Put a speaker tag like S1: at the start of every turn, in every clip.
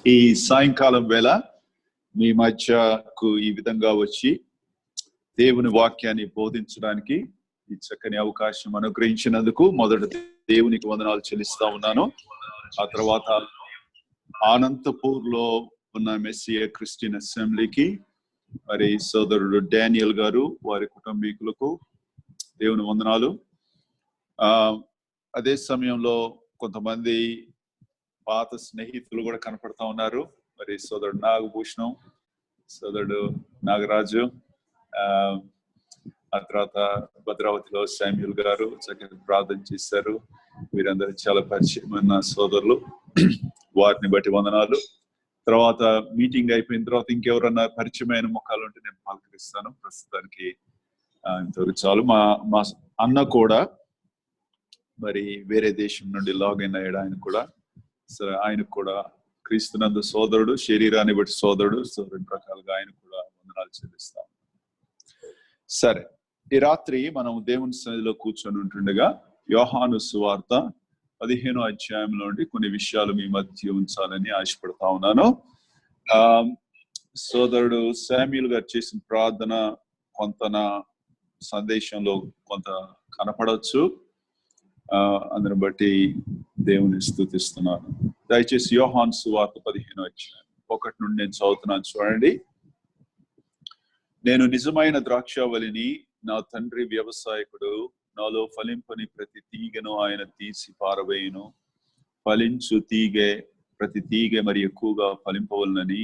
S1: ఈ సాయంకాలం వేళ మీ మధ్యకు ఈ విధంగా వచ్చి దేవుని వాక్యాన్ని బోధించడానికి ఈ చక్కని అవకాశం అనుగ్రహించినందుకు మొదట దేవునికి వందనాలు చెల్లిస్తా ఉన్నాను. ఆ తర్వాత అనంతపూర్ లో ఉన్న మెస్సియా క్రిస్టియన్ అసెంబ్లీకి మరి సోదరుడు డానియల్ గారు వారి కుటుంబీకులకు దేవుని వందనాలు. అదే సమయంలో కొంతమంది పాత స్నేహితులు కూడా కనపడతా ఉన్నారు. మరి సోదరుడు నాగభూషణం, సోదరుడు నాగరాజు, ఆ తర్వాత భద్రావతిలో శామ్యూల్ గారు చక్కగా ప్రార్థన చేశారు. వీరందరూ చాలా పరిచయమైన సోదరులు, వారిని బట్టి వందనాలు. తర్వాత మీటింగ్ అయిపోయిన తర్వాత ఇంకెవరన్నా పరిచయమైన ముఖాలు ఉంటే నేను పలకరిస్తాను. ప్రస్తుతానికి ఇంతవరకు చాలు. మా అన్న కూడా మరి వేరే దేశం నుండి లాగిన్ అయ్యాడు. ఆయనకు కూడా క్రీస్తునందు సోదరుడు, శరీరాన్ని బట్టి సోదరుడు, సో రెండు రకాలుగా ఆయన కూడా వందనాలు చెల్లిస్తాం. సరే, ఈ రాత్రి మనం దేవుని సన్నిధిలో కూర్చొని ఉంటుండగా యోహాను సువార్త 15వ అధ్యాయంలో నుండి కొన్ని విషయాలు మీ మధ్య ఉంచాలని ఆశపడతా ఉన్నాను. సోదరుడు శామ్యూల్ గారు చేసిన ప్రార్థన కొంత నా సందేశంలో కొంత కనపడవచ్చు. అందుని బట్టి దేవుని స్తుతిస్తున్నాను. దయచేసి యోహాను సువార్త 15వ అధ్యాయం 1 నుండి నేను చదువుతున్నాను, చూడండి. నేను నిజమైన ద్రాక్షావళిని, నా తండ్రి వ్యవసాయకుడు. నాలో ఫలింపని ప్రతి తీగను ఆయన తీసి పారవేయును. ఫలించు ప్రతి తీగె మరి ఎక్కువగా ఫలింపవలనని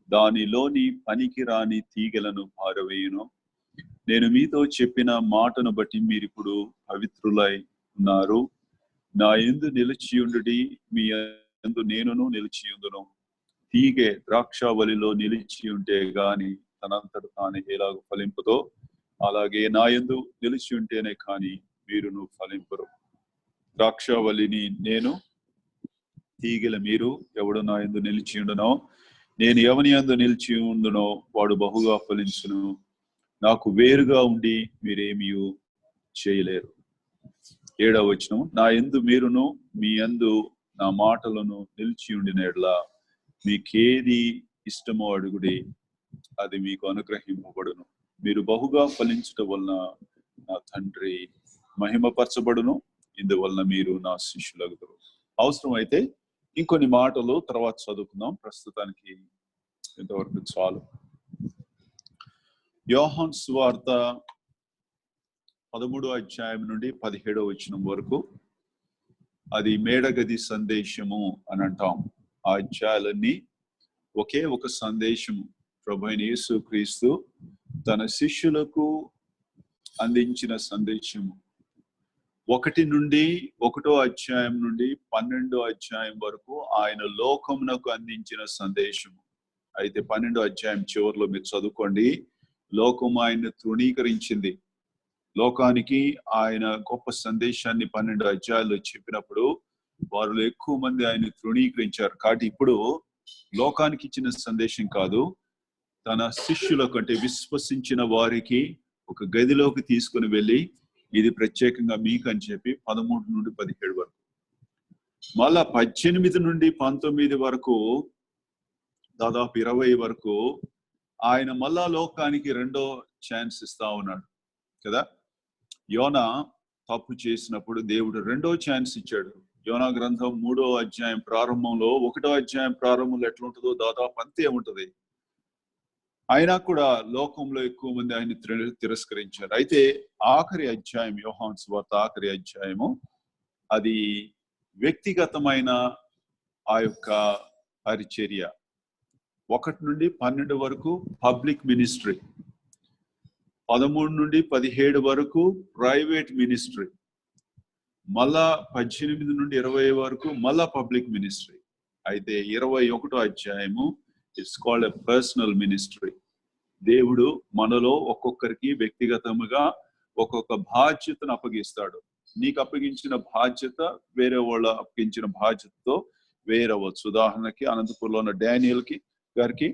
S1: దానిలోని పనికి రాని తీగలను పారవేయును. నేను మీతో చెప్పిన మాటను బట్టి మీరిప్పుడు పవిత్రులై ఉన్నారు. నా యందు నిలిచియుండుడి, మీ యందు నేనును నిలిచియుందును. తీగె ద్రాక్షావళిలో నిలిచి ఉంటే గాని తనంతట తాను ఎలాగ ఫలింపదో, అలాగే నా యందు నిలిచి ఉంటేనే కానీ మీరును ఫలింపరు. ద్రాక్షావళిని నేను, తీగెల మీరు. ఎవడు నా యందు నిలిచి ఉండునో, నేను ఎవని యందు నిలిచి ఉండునో వాడు బహుగా ఫలించును. నాకు వేరుగా ఉండి మీరేమీ చేయలేరు. 7వ వచనం, నా యందు మీరును, మీ యందు నా మాటలను నిలిచి ఉండిన యెడల మీకేది ఇష్టమో అడుగుడి, అది మీకు అనుగ్రహింపబడును. మీరు బహుగా ఫలించటం వలన నా తండ్రి మహిమపరచబడును. ఇందువలన మీరు నా శిష్యులగుదురు. అవసరం అయితే ఇంకొన్ని మాటలు తర్వాత చదువుకుందాం. ప్రస్తుతానికి ఇంతవరకు చాలు. యోహాను సువార్త 13వ అధ్యాయం నుండి 17వ వచనం వరకు అది మేడగది సందేశము అని అంటాం. ఆ అధ్యాయాలన్నీ ఒకే ఒక సందేశము. ప్రభువైన యేసుక్రీస్తు తన శిష్యులకు అందించిన సందేశము 1వ అధ్యాయం నుండి 12వ అధ్యాయం వరకు ఆయన లోకమునకు అందించిన సందేశము. అయితే 12వ అధ్యాయం చివరిలో మీరు చదువుకోండి. లోకం ఆయన్ని తృణీకరించింది. లోకానికి ఆయన గొప్ప సందేశాన్ని 12 అధ్యాయాల్లో చెప్పినప్పుడు వారిలో ఎక్కువ మంది ఆయన తృణీకరించారు. కాబట్టి ఇప్పుడు లోకానికి ఇచ్చిన సందేశం కాదు, తన శిష్యులకు అంటే విశ్వసించిన వారికి ఒక గదిలోకి తీసుకుని వెళ్ళి ఇది ప్రత్యేకంగా మీకు అని చెప్పి 13 నుండి 17 వరకు, మళ్ళా 18 నుండి 19 వరకు, దాదాపు 20 వరకు ఆయన మళ్ళా లోకానికి రెండో ఛాన్స్ ఇస్తా ఉన్నాడు కదా. యోనా తప్పు చేసినప్పుడు దేవుడు రెండో ఛాన్స్ ఇచ్చాడు. యోనా గ్రంథం 3వ అధ్యాయం ప్రారంభంలో 1వ అధ్యాయం ప్రారంభంలో ఎట్లుంటుందో దాదాపు అంతే ఉంటది. అయినా కూడా లోకంలో ఎక్కువ మంది ఆయన తిరస్కరించారు. అయితే ఆఖరి అధ్యాయం, యోహాను సువార్త ఆఖరి అధ్యాయము, అది వ్యక్తిగతమైన ఆ యొక్క పరిచర్య. 1 నుండి 12 వరకు పబ్లిక్ మినిస్ట్రీ, 13 నుండి 17 వరకు ప్రైవేట్ మినిస్ట్రీ, మళ్ళా 18 నుండి 20 వరకు మళ్ళా పబ్లిక్ మినిస్ట్రీ. అయితే 21వ అధ్యాయము it's called a personal ministry. దేవుడు మనలో ఒక్కొక్కరికి వ్యక్తిగతముగా ఒక్కొక్క బాధ్యతను అప్పగిస్తాడు. నీకు అప్పగించిన బాధ్యత వేరే వాళ్ళు అప్పగించిన బాధ్యతతో వేరవచ్చు. ఉదాహరణకి అనంతపూర్లో ఉన్న డానియల్ గారికి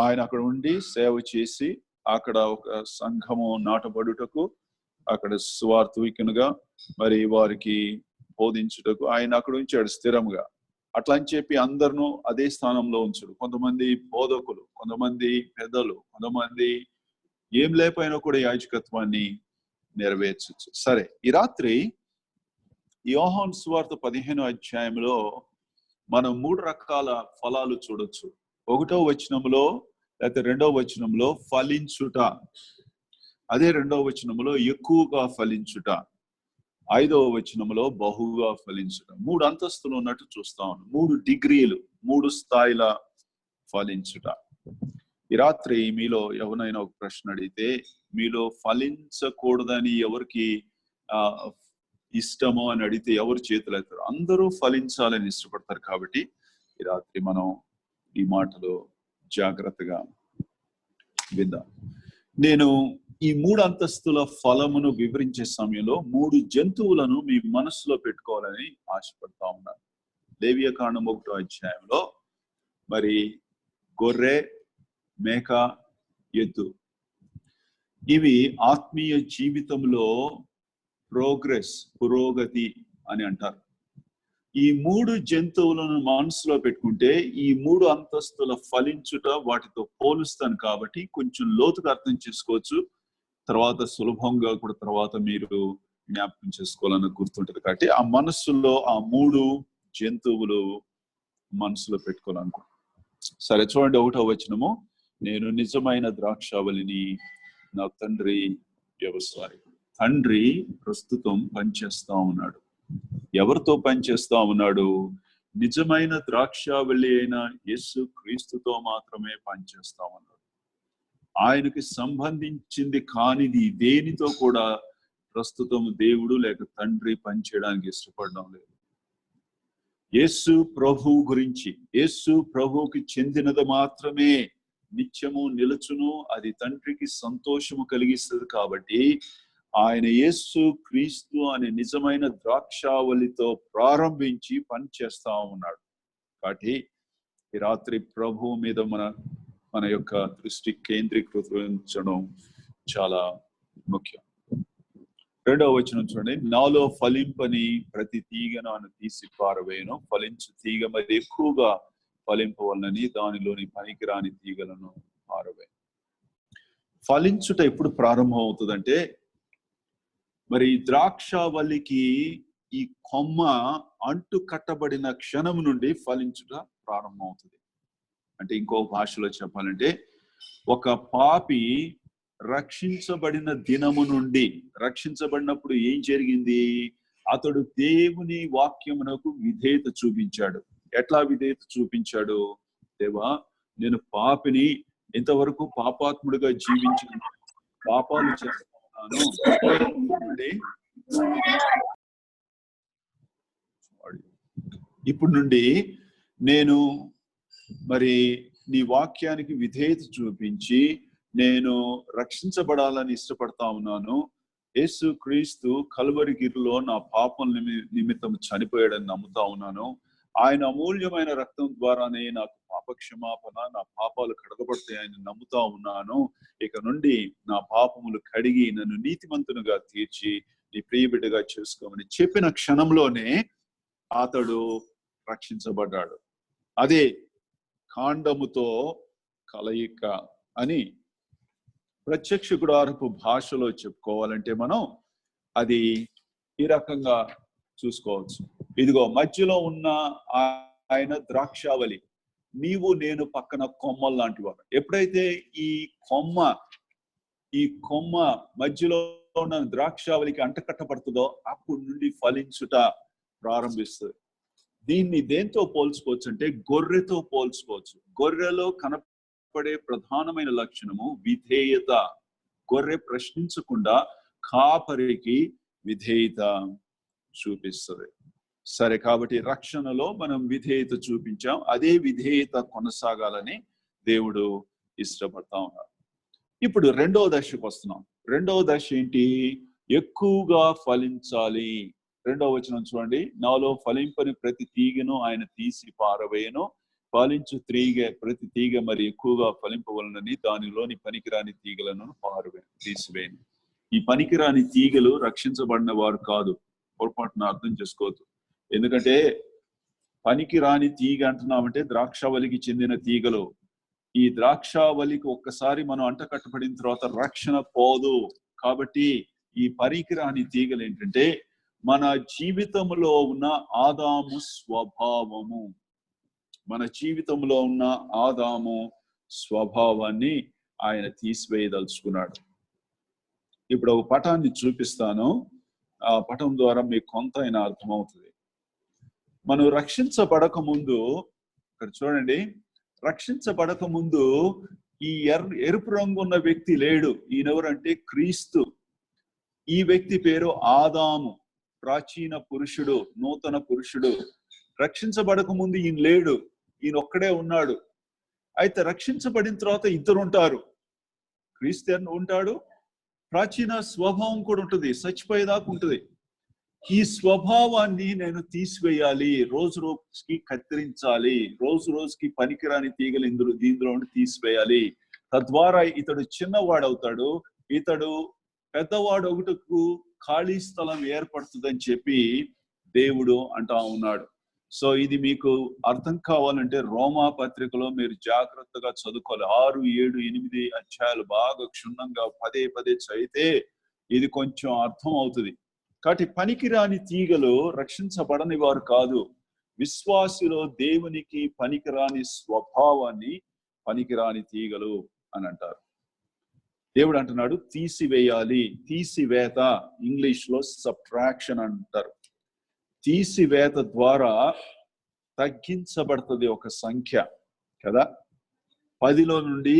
S1: ఆయన అక్కడ ఉండి సేవ చేసి అక్కడ ఒక సంఘము నాటబడుటకు, అక్కడ సువార్తికునిగా మరి వారికి బోధించుటకు ఆయన అక్కడ ఉంచాడు స్థిరంగా. అట్లా అని చెప్పి అందరినూ అదే స్థానంలో ఉంచడు. కొంతమంది బోధకులు, కొంతమంది పెద్దలు, కొంతమంది ఏం లేకపోయినా కూడా యాజకత్వాన్ని నెరవేర్చచ్చు. సరే, ఈ రాత్రి యోహాను సువార్త 15వ అధ్యాయంలో మనం 3 రకాల ఫలాలు చూడొచ్చు. 1వ వచనంలో లేకపోతే 2వ వచనంలో ఫలించుట, అదే 2వ వచనంలో ఎక్కువగా ఫలించుట, 5వ వచనంలో బహుగా ఫలించుట. 3 అంతస్తులు ఉన్నట్టు చూస్తా ఉన్నాం. 3 డిగ్రీలు, 3 స్థాయిల ఫలించుట. ఈ రాత్రి మీలో ఎవరైనా ఒక ప్రశ్న అడిగితే, మీలో ఫలించకూడదని ఎవరికి ఇష్టమో అని అడిగితే ఎవరు చేతులు ఎత్తారు? అందరూ ఫలించాలని ఇష్టపడతారు. కాబట్టి ఈ రాత్రి మనం ఈ మాటలు జాగ్రత్తగా విందాం. నేను ఈ 3 అంతస్తుల ఫలమును వివరించే సమయంలో 3 జంతువులను మీ మనసులో పెట్టుకోవాలని ఆశపడతా ఉన్నాను. లేవియకాండం 1వ అధ్యాయంలో మరి గొర్రె, మేక, ఎద్దు, ఇవి ఆత్మీయ జీవితంలో పురోగతి అని అంటారు. ఈ 3 జంతువులను మనసులో పెట్టుకుంటే ఈ 3 అంతస్తుల ఫలించుట వాటితో పోలుస్తాను కాబట్టి కొంచెం లోతుగా అర్థం చేసుకోవచ్చు. తర్వాత సులభంగా కూడా తర్వాత మీరు జ్ఞాపకం చేసుకోవాలని గుర్తుంటది. కాబట్టి ఆ మనస్సులో ఆ 3 జంతువులు మనసులో పెట్టుకోవాలనుకో. సరే, చూడండి 1వ వచనము. నేను నిజమైన ద్రాక్షావళిని, నా తండ్రి వ్యవసాయి. తండ్రి ప్రస్తుతం పనిచేస్తా ఉన్నాడు. ఎవరితో పనిచేస్తా ఉన్నాడు? నిజమైన ద్రాక్షావళి అయిన యేసు క్రీస్తుతో మాత్రమే పనిచేస్తా ఉన్నాడు. ఆయనకి సంబంధించింది కానిది దేనితో కూడా ప్రస్తుతం దేవుడు లేక తండ్రి పనిచేయడానికి ఇష్టపడడం లేదు. యేసు ప్రభువు గురించి, యేసు ప్రభువుకి చెందినది మాత్రమే నిత్యము నిలుచును, అది తండ్రికి సంతోషము కలిగిస్తుంది. కాబట్టి ఆయన యేసు క్రీస్తు అనే నిజమైన ద్రాక్షావళితో ప్రారంభించి పని చేస్తా ఉన్నాడు. కాబట్టి ఈ రాత్రి ప్రభువు మీద మన యొక్క దృష్టి కేంద్రీకరించడం చాలా ముఖ్యం. 2వ వచనం చూడండి. నాలో ఫలింపని ప్రతి తీగను ఆయన తీసి పారవేయను, ఫలించు తీగ మరి ఎక్కువగా ఫలింపవలనని దానిలోని పనికిరాని తీగలను పారవేయను. ఫలించుట ఎప్పుడు ప్రారంభం అవుతుందంటే, మరి ద్రాక్షావళికి ఈ కొమ్మ అంటు కట్టబడిన క్షణం నుండి ఫలించుట ప్రారంభం అవుతుంది. అంటే ఇంకో భాషలో చెప్పాలంటే, ఒక పాపి రక్షించబడిన దినము నుండి, రక్షించబడినప్పుడు ఏం జరిగింది? అతడు దేవుని వాక్యమునకు విధేయత చూపించాడు. ఎట్లా విధేయత చూపించాడు? దేవా, నేను పాపిని, ఇంతవరకు పాపాత్ముడిగా జీవించిన, పాపాలు చేస్తా ఉన్నాను. ఇప్పుడు నుండి నేను మరి నీ వాక్యానికి విధేయత చూపించి నేను రక్షించబడాలని ఇష్టపడతా ఉన్నాను. యేసు క్రీస్తు కల్వరిగిరిలో నా పాపం నిమిత్తం చనిపోయాడని నమ్ముతా ఉన్నాను. ఆయన అమూల్యమైన రక్తం ద్వారానే నాకు పాపక్షమాపణ, నా పాపాలు కడగబడతాయని నమ్ముతా ఉన్నాను. ఇక నుండి నా పాపములు కడిగి నన్ను నీతిమంతునిగా తీర్చి నీ ప్రియబిడ్డగా చేసుకోమని చెప్పిన క్షణంలోనే అతడు రక్షించబడ్డాడు. అదే కాండముతో కలయిక అని ప్రత్యక్ష గుడారపు భాషలో చెప్పుకోవాలంటే మనం అది ఈ రకంగా చూసుకోవచ్చు. ఇదిగో మధ్యలో ఉన్న ఆయన ద్రాక్షావళి, నీవు నేను పక్కన కొమ్మలు లాంటి వాడు. ఎప్పుడైతే ఈ కొమ్మ మధ్యలో ఉన్న ద్రాక్షావళికి అంటకట్టబడుతుందో అప్పుడు నుండి ఫలించుట ప్రారంభిస్తుంది. దీన్ని దేంతో పోల్చుకోవచ్చు అంటే గొర్రెతో పోల్చుకోవచ్చు. గొర్రెలో కనపడే ప్రధానమైన లక్షణము విధేయత. గొర్రె ప్రశ్నించకుండా కాపరికి విధేయత చూపిస్తుంది. సరే, కాబట్టి రక్షణలో మనం విధేయత చూపించాం. అదే విధేయత కొనసాగాలని దేవుడు ఇష్టపడతా ఉన్నాడు. ఇప్పుడు 2వ దశకు వస్తున్నాం. 2వ దశ ఏంటి? ఎక్కువగా ఫలించాలి. 2వ వచనం చూడండి. నాలో ఫలింపని ప్రతి తీగను ఆయన తీసి పారవేయను, ఫలించు ప్రతి తీగ మరి ఎక్కువగా ఫలింపవలనని దానిలోని పనికిరాని తీగలను తీసివేయను. ఈ పనికిరాని తీగలు రక్షించబడిన వారు కాదు. పొరపాటున అర్థం చేసుకోవద్దు. ఎందుకంటే పనికి రాని తీగ అంటున్నామంటే ద్రాక్షావళికి చెందిన తీగలు. ఈ ద్రాక్షావళికి ఒక్కసారి మనం అంట కట్టబడిన తర్వాత రక్షణ పోదు. కాబట్టి ఈ పనికి రాని తీగలు ఏంటంటే మన జీవితంలో ఉన్న ఆదాము స్వభావము. మన జీవితంలో ఉన్న ఆదాము స్వభావాన్ని ఆయన తీసివేయదలుచుకున్నాడు. ఇప్పుడు ఒక పటాన్ని చూపిస్తాను. ఆ పటం ద్వారా మీకు కొంత అయినా అర్థమవుతుంది. మనం రక్షించబడక ముందు, ఇక్కడ చూడండి, రక్షించబడక ముందు ఈ ఎరుపు రంగు ఉన్న వ్యక్తి లేడు. ఈయనెవరంటే క్రీస్తు. ఈ వ్యక్తి పేరు ఆదాము, ప్రాచీన పురుషుడు, నూతన పురుషుడు. రక్షించబడక ముందు ఈయన లేడు, ఈయన ఒక్కడే ఉన్నాడు. అయితే రక్షించబడిన తర్వాత ఇద్దరు ఉంటారు. క్రీస్తు ఉంటాడు, ప్రాచీన స్వభావం కూడా ఉంటుంది, చచ్చిపోయేదాకా ఉంటుంది. ఈ స్వభావాన్ని నేను తీసివేయాలి, రోజు రోజుకి కత్తిరించాలి, రోజు రోజుకి పనికిరాని తీగలు దీనిలో తీసివేయాలి. తద్వారా ఇతడు చిన్నవాడవుతాడు, ఇతడు పెద్దవాడు ఒకటకు ఖాళీ స్థలం ఏర్పడుతుందని చెప్పి దేవుడు అంటా ఉన్నాడు. సో ఇది మీకు అర్థం కావాలంటే రోమా పత్రికలో మీరు జాగ్రత్తగా చదువుకోవాలి. 6, 7, 8 అధ్యాయాలు బాగా క్షుణ్ణంగా పదే చదివితే ఇది కొంచెం అర్థం అవుతుంది. కాబట్టి పనికిరాని తీగలు రక్షించబడని వారు కాదు. విశ్వాసిలో దేవునికి పనికిరాని స్వభావాన్ని పనికిరాని తీగలు అని అంటారు. దేవుడు అంటున్నాడు తీసివేయాలి. తీసివేత ఇంగ్లీష్ లో సబ్ట్రాక్షన్ అంటారు. తీసివేత ద్వారా తగ్గించబడుతుంది ఒక సంఖ్య కదా. 10లో నుండి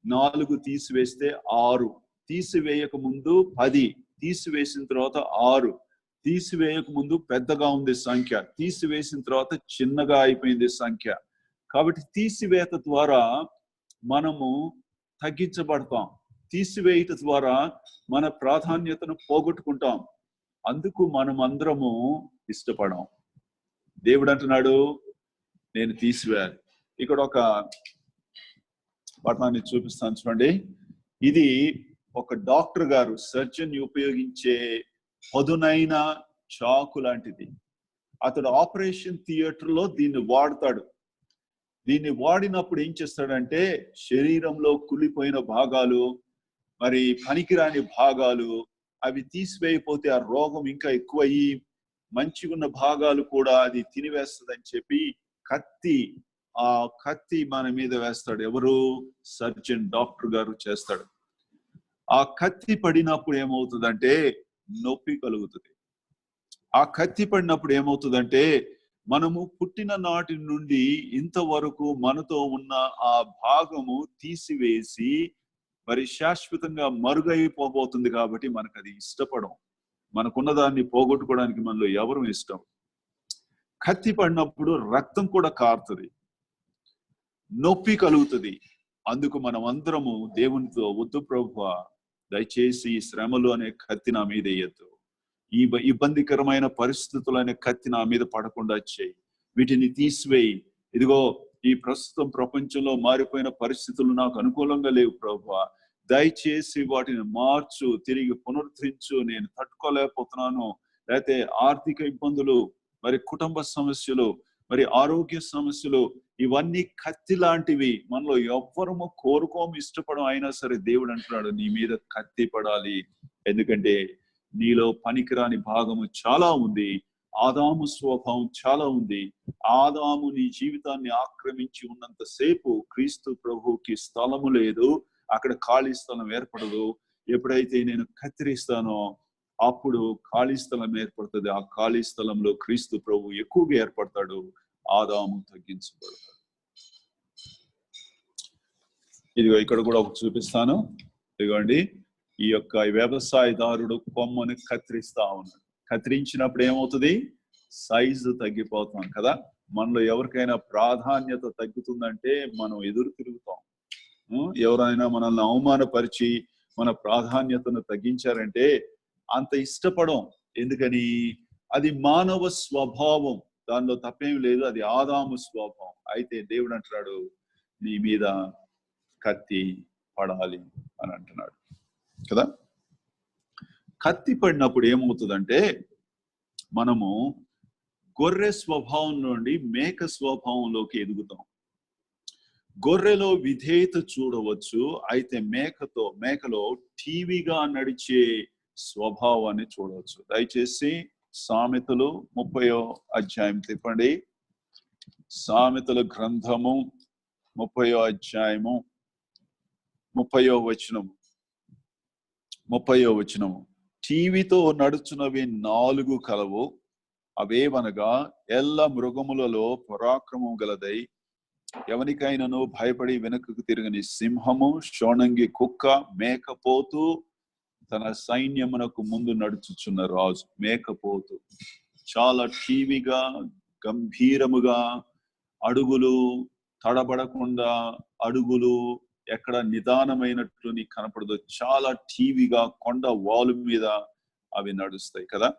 S1: 4 తీసివేస్తే 6, తీసివేయక ముందు 10, తీసివేసిన తర్వాత 6, తీసివేయక ముందు పెద్దగా ఉంది సంఖ్య, తీసివేసిన తర్వాత చిన్నగా అయిపోయింది సంఖ్య. కాబట్టి తీసివేత ద్వారా మనము తగ్గించబడతాం. తీసివేయట ద్వారా మన ప్రాధాన్యతను పోగొట్టుకుంటాం. అందుకు మనం అందరము ఇష్టపడం. దేవుడు అంటున్నాడు నేను తీసివేయాలి. ఇక్కడ ఒక పటాన్ని చూపిస్తాను చూడండి. ఇది ఒక డాక్టర్ గారు, సర్జన్ ఉపయోగించే పదునైన చాకు లాంటిది. అతడు ఆపరేషన్ థియేటర్ లో దీన్ని వాడతాడు. దీన్ని వాడినప్పుడు ఏం చేస్తాడంటే శరీరంలో కులిపోయిన భాగాలు, మరి పనికిరాని భాగాలు అవి తీసివేయకపోతే ఆ రోగం ఇంకా ఎక్కువయ్యి మంచిగా ఉన్న భాగాలు కూడా అది తినివేస్తుందని చెప్పి కత్తి మన మీద వేస్తాడు. ఎవరు? సర్జన్ డాక్టర్ గారు చేస్తాడు. ఆ కత్తి పడినప్పుడు ఏమవుతుందంటే నొప్పి కలుగుతుంది. ఆ కత్తి పడినప్పుడు ఏమవుతుందంటే మనము పుట్టిన నాటి నుండి ఇంతవరకు మనతో ఉన్న ఆ భాగము తీసివేసి మరి శాశ్వతంగా మరుగైపోబోతుంది. కాబట్టి మనకు అది ఇష్టపడం. మనకున్న దాన్ని పోగొట్టుకోవడానికి మనలో ఎవరు ఇష్టం. కత్తి పడినప్పుడు రక్తం కూడా కారుతుంది, నొప్పి కలుగుతుంది. అందుకు మనం అందరము దేవునితో వద్దు ప్రభువా, దయచేసి ఈ శ్రమలు అనే కత్తి నా మీద వేయద్దు, ఈ ఇబ్బందికరమైన పరిస్థితులు అనే కత్తి నా మీద పడకుండా చేయి, వీటిని తీసివేయి. ఇదిగో ఈ ప్రస్తుతం ప్రపంచంలో మారిపోయిన పరిస్థితులు నాకు అనుకూలంగా లేవు ప్రభువా, దయచేసి వాటిని మార్చు, తిరిగి పునరుద్ధరించు, నేను తట్టుకోలేకపోతున్నాను. లేకపోతే ఆర్థిక ఇబ్బందులు, మరి కుటుంబ సమస్యలు, మరి ఆరోగ్య సమస్యలు, ఇవన్నీ కత్తి లాంటివి. మనలో ఎవ్వరము కోరుకోము, ఇష్టపడం. అయినా సరే దేవుడు అంటున్నాడు నీ మీద కత్తి పడాలి. ఎందుకంటే నీలో పనికిరాని భాగము చాలా ఉంది, ఆదాము స్వభావం చాలా ఉంది. ఆదాము నీ జీవితాన్ని ఆక్రమించి ఉన్నంతసేపు క్రీస్తు ప్రభువుకి స్థలము లేదు, అక్కడ ఖాళీ స్థలం ఏర్పడదు. ఎప్పుడైతే నేను కత్తిరిస్తానో అప్పుడు ఖాళీ స్థలం ఏర్పడుతుంది. ఆ ఖాళీ స్థలంలో క్రీస్తు ప్రభు ఎక్కువగా ఏర్పడతాడు, ఆదాము తగ్గించబడతాడు. ఇదిగో ఇక్కడ కూడా ఒక చూపిస్తాను. ఇదిగోండి, ఈ యొక్క వ్యవసాయదారుడు కొమ్మని కత్తిరిస్తా ఉన్నాడు. కత్తిరించినప్పుడు ఏమవుతుంది? సైజు తగ్గిపోతాం కదా. మనలో ఎవరికైనా ప్రాధాన్యత తగ్గుతుందంటే మనం ఎదురు తిరుగుతాం. ఎవరైనా మనల్ని అవమానపరిచి మన ప్రాధాన్యతను తగ్గించారంటే అంత ఇష్టపడం. ఎందుకని? అది మానవ స్వభావం, దానిలో తప్పేం లేదు, అది ఆదాము స్వభావం. అయితే దేవుడు అంటున్నాడు నీ మీద కత్తి పడాలి అని అంటున్నాడు కదా. కత్తి పడినప్పుడు ఏమవుతుందంటే మనము గొర్రె స్వభావం నుండి మేక స్వభావంలోకి ఎదుగుతాం. గొర్రెలో విధేయత చూడవచ్చు, అయితే మేకలో టీవీగా నడిచే స్వభావాన్ని చూడవచ్చు. దయచేసి సామెతలు 30వ అధ్యాయం తిప్పండి. సామెతల గ్రంథము 30వ అధ్యాయము 30వ వచనము. టీవీతో నడుచున్నవి 4 కలవు, అవేవనగా ఎల్ల మృగములలో పరాక్రమం గలదై ఎవరికైనాను భయపడి వెనుకకు తిరగని సింహము, షోణంగి కుక్క, మేకపోతు, తన సైన్యమునకు ముందు నడుచుచున్న రాజు. మేకపోతు చాలా టీవీగా, గంభీరముగా, అడుగులు తడబడకుండా, అడుగులు ఎక్కడ నిదానమైనట్లు నీకు కనపడదు. చాలా టీవీగా కొండ వాలు మీద అవి నడుస్తాయి కదా.